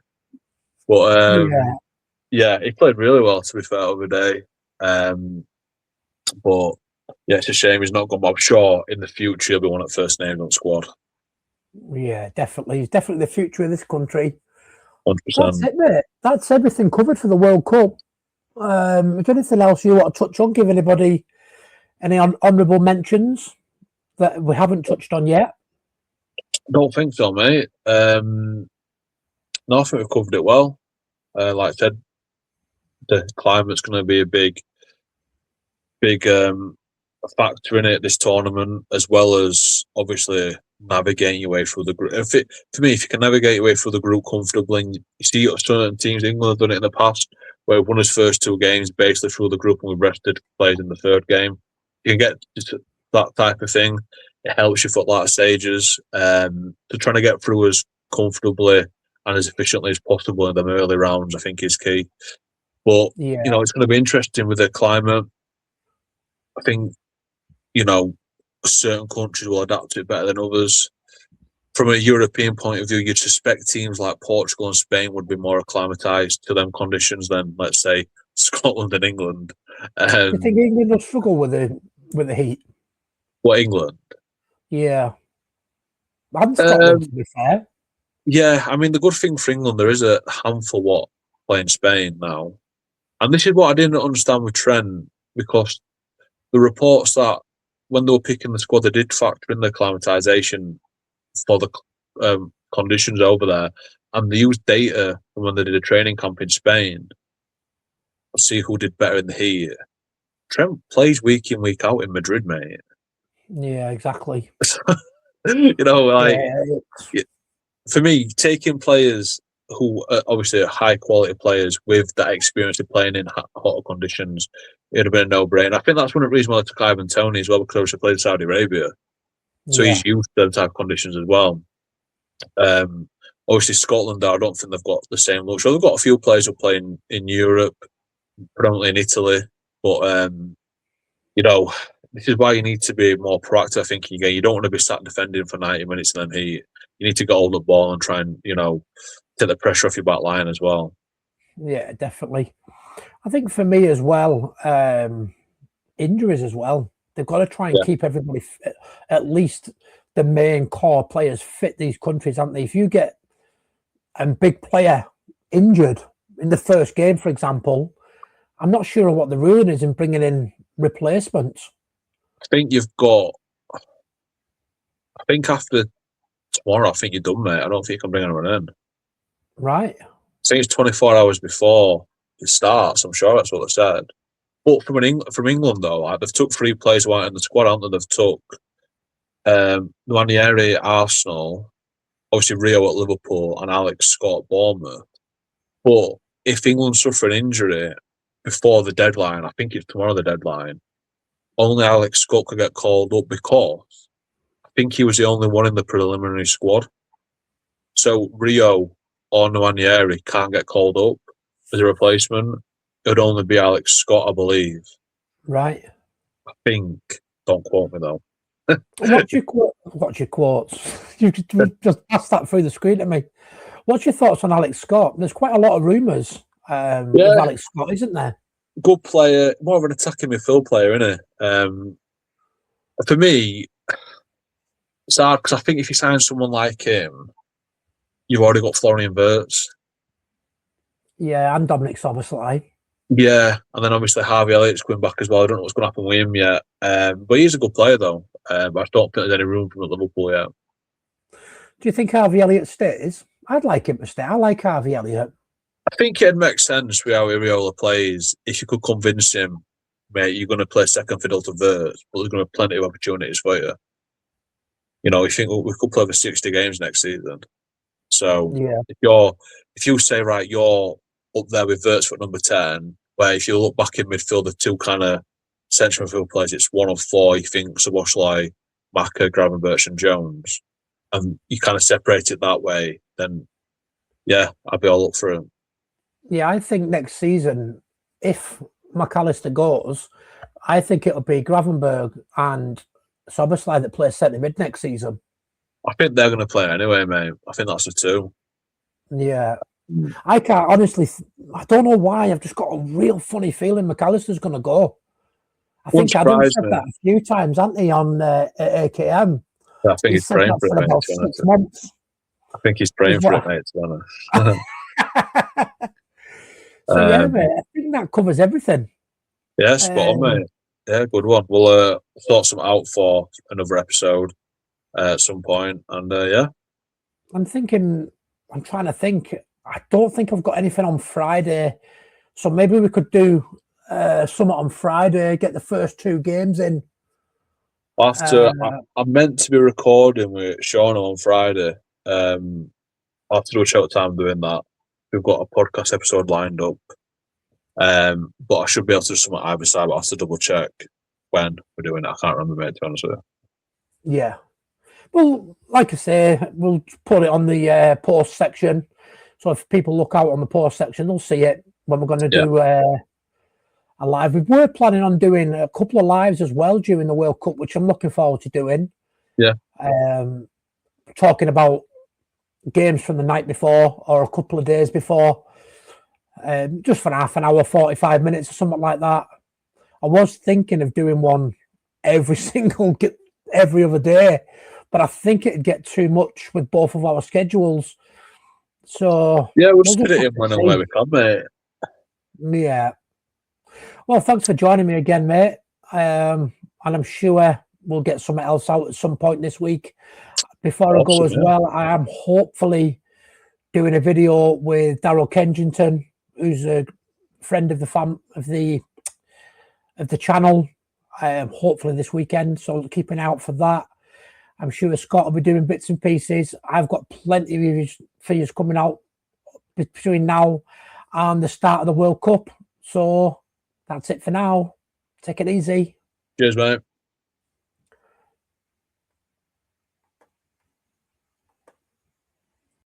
S2: But yeah, he played really well, to be fair, over the day. But yeah, it's a shame he's not gone. But I'm sure in the future he'll be one of the first names on the squad.
S1: Yeah, definitely. He's definitely the future of this country.
S2: 100%.
S1: That's it, mate. That's everything covered for the World Cup. Is there anything else you want to touch on? Give anybody any honourable mentions that we haven't touched on yet?
S2: Don't think so, mate. No, I think we've covered it well. Like I said, the climate's going to be a big factor in it, this tournament, as well as obviously navigating your way through the group. For me, if you can navigate your way through the group comfortably, and you see certain teams, England have done it in the past, where we've won his first 2 games basically through the group and we've rested players in the 3rd game. You can get that type of thing. It helps you for latter stages. So trying to get through as comfortably and as efficiently as possible in them early rounds, I think, is key. But
S1: Yeah,
S2: it's going to be interesting with the climate. I think, certain countries will adapt to it better than others. From a European point of view, you'd suspect teams like Portugal and Spain would be more acclimatised to them conditions than, let's say, Scotland and England.
S1: do you think England will struggle with the heat?
S2: What, England?
S1: Yeah, and Scotland, to be fair.
S2: Yeah, I mean, the good thing for England, there is a handful what play in Spain now. And this is what I didn't understand with Trent, because the reports that when they were picking the squad, they did factor in the acclimatisation for the conditions over there. And they used data from when they did a training camp in Spain to see who did better in the heat. Trent plays week in, week out in Madrid, mate.
S1: Yeah, exactly.
S2: For me, taking players who are obviously high quality players with that experience of playing in hotter conditions, it'd have been a no-brainer. I think that's one of the reasons why I took Ivan Toney as well, because obviously played in Saudi Arabia. So he's used to those type of conditions as well. Obviously, Scotland, I don't think they've got the same look. So they've got a few players who play in Europe, predominantly in Italy. But, this is why you need to be more proactive, I think. Again, you don't want to be sat defending for 90 minutes and then you need to get hold of the ball and try and, take the pressure off your back line as well.
S1: Yeah, definitely. I think for me as well, injuries as well. They've got to try and keep everybody fit, at least the main core players fit these countries, haven't they? If you get a big player injured in the first game, for example, I'm not sure what the ruling is in bringing in replacements.
S2: I think after tomorrow, I think you're done, mate. I don't think you can bring anyone in.
S1: Right.
S2: I think it's 24 hours before it starts. I'm sure that's what they said. But from England, though, they've took 3 players who aren't in the squad, haven't they? They've took YNWA at Arsenal, obviously Rio at Liverpool, and Alex Scott at Bournemouth. But if England suffer an injury before the deadline, I think it's tomorrow the deadline, only Alex Scott could get called up because I think he was the only one in the preliminary squad. So Rio or Nwaneri can't get called up as a replacement. It would only be Alex Scott, I believe.
S1: Right.
S2: I think. Don't quote me though.
S1: What's your quotes? You just passed that through the screen to me. What's your thoughts on Alex Scott? There's quite a lot of rumours of Alex Scott, isn't there?
S2: Good player, more of an attacking midfield player, isn't it? For me, it's hard because I think if you sign someone like him, you've already got Florian Wirtz.
S1: Yeah, and Dominic Szoboszlai.
S2: Yeah, and then obviously Harvey Elliott's going back as well. I don't know what's going to happen with him yet. But he's a good player, though. But I don't think there's any room for him at Liverpool yet.
S1: Do you think Harvey Elliott stays? I'd like him to stay. I like Harvey Elliott.
S2: I think it'd make sense with how Iriola plays if you could convince him, mate, you're going to play second fiddle to Wirtz, but there's going to be plenty of opportunities for you. You think we could play for 60 games next season. So if you say, right, you're up there with Wirtz for number 10, where if you look back in midfield, the 2 kind of central midfield players, it's 1 of 4, you think, Szoboszlai, Maka, Gravenberch and Jones. and you kind of separate it that way, then yeah, I'd be all up for it.
S1: Yeah, I think next season, if McAllister goes, I think it'll be Gravenberg and Soberslide that play centre mid next season.
S2: I think they're going to play anyway, mate. I think that's the two.
S1: Yeah. I can't honestly, I don't know why. I've just got a real funny feeling McAllister's going to go. I think Adam said that a few times, hasn't he, on AKM?
S2: Yeah, I think he's praying for it,
S1: about 6 months.
S2: I think he's praying for it, mate, to be honest.
S1: So, yeah, mate, I think that covers everything.
S2: Yeah, spot on, mate. Yeah, good one. We'll sort some out for another episode at some point. And, yeah.
S1: I'm trying to think. I don't think I've got anything on Friday. So maybe we could do something on Friday, get the first 2 games in.
S2: After I'm meant to be recording with Sean on Friday. I'll have to do a check time doing that. We've got a podcast episode lined up. But I should be able to do something either side, but I have to double check when we're doing it. I can't remember, mate, to be honest with you.
S1: Yeah. Well, like I say, we'll put it on the post section. So if people look out on the post section, they'll see it when we're going to do a live. We were planning on doing a couple of lives as well during the World Cup, which I'm looking forward to doing.
S2: Yeah.
S1: Talking about games from the night before or a couple of days before. Just for half an hour, 45 minutes or something like that. I was thinking of doing one every other day, but I think it'd get too much with both of our schedules. So
S2: yeah, we'll just put it in when and where we come, mate.
S1: Yeah. Well, thanks for joining me again, mate. And I'm sure we'll get something else out at some point this week. Before I go as well, I am hopefully doing a video with Daryl Kensington, who's a friend of the channel. Hopefully this weekend, so keep an eye out for that. I'm sure Scott will be doing bits and pieces. I've got plenty of videos coming out between now and the start of the World Cup. So that's it for now. Take it easy.
S2: Cheers, mate.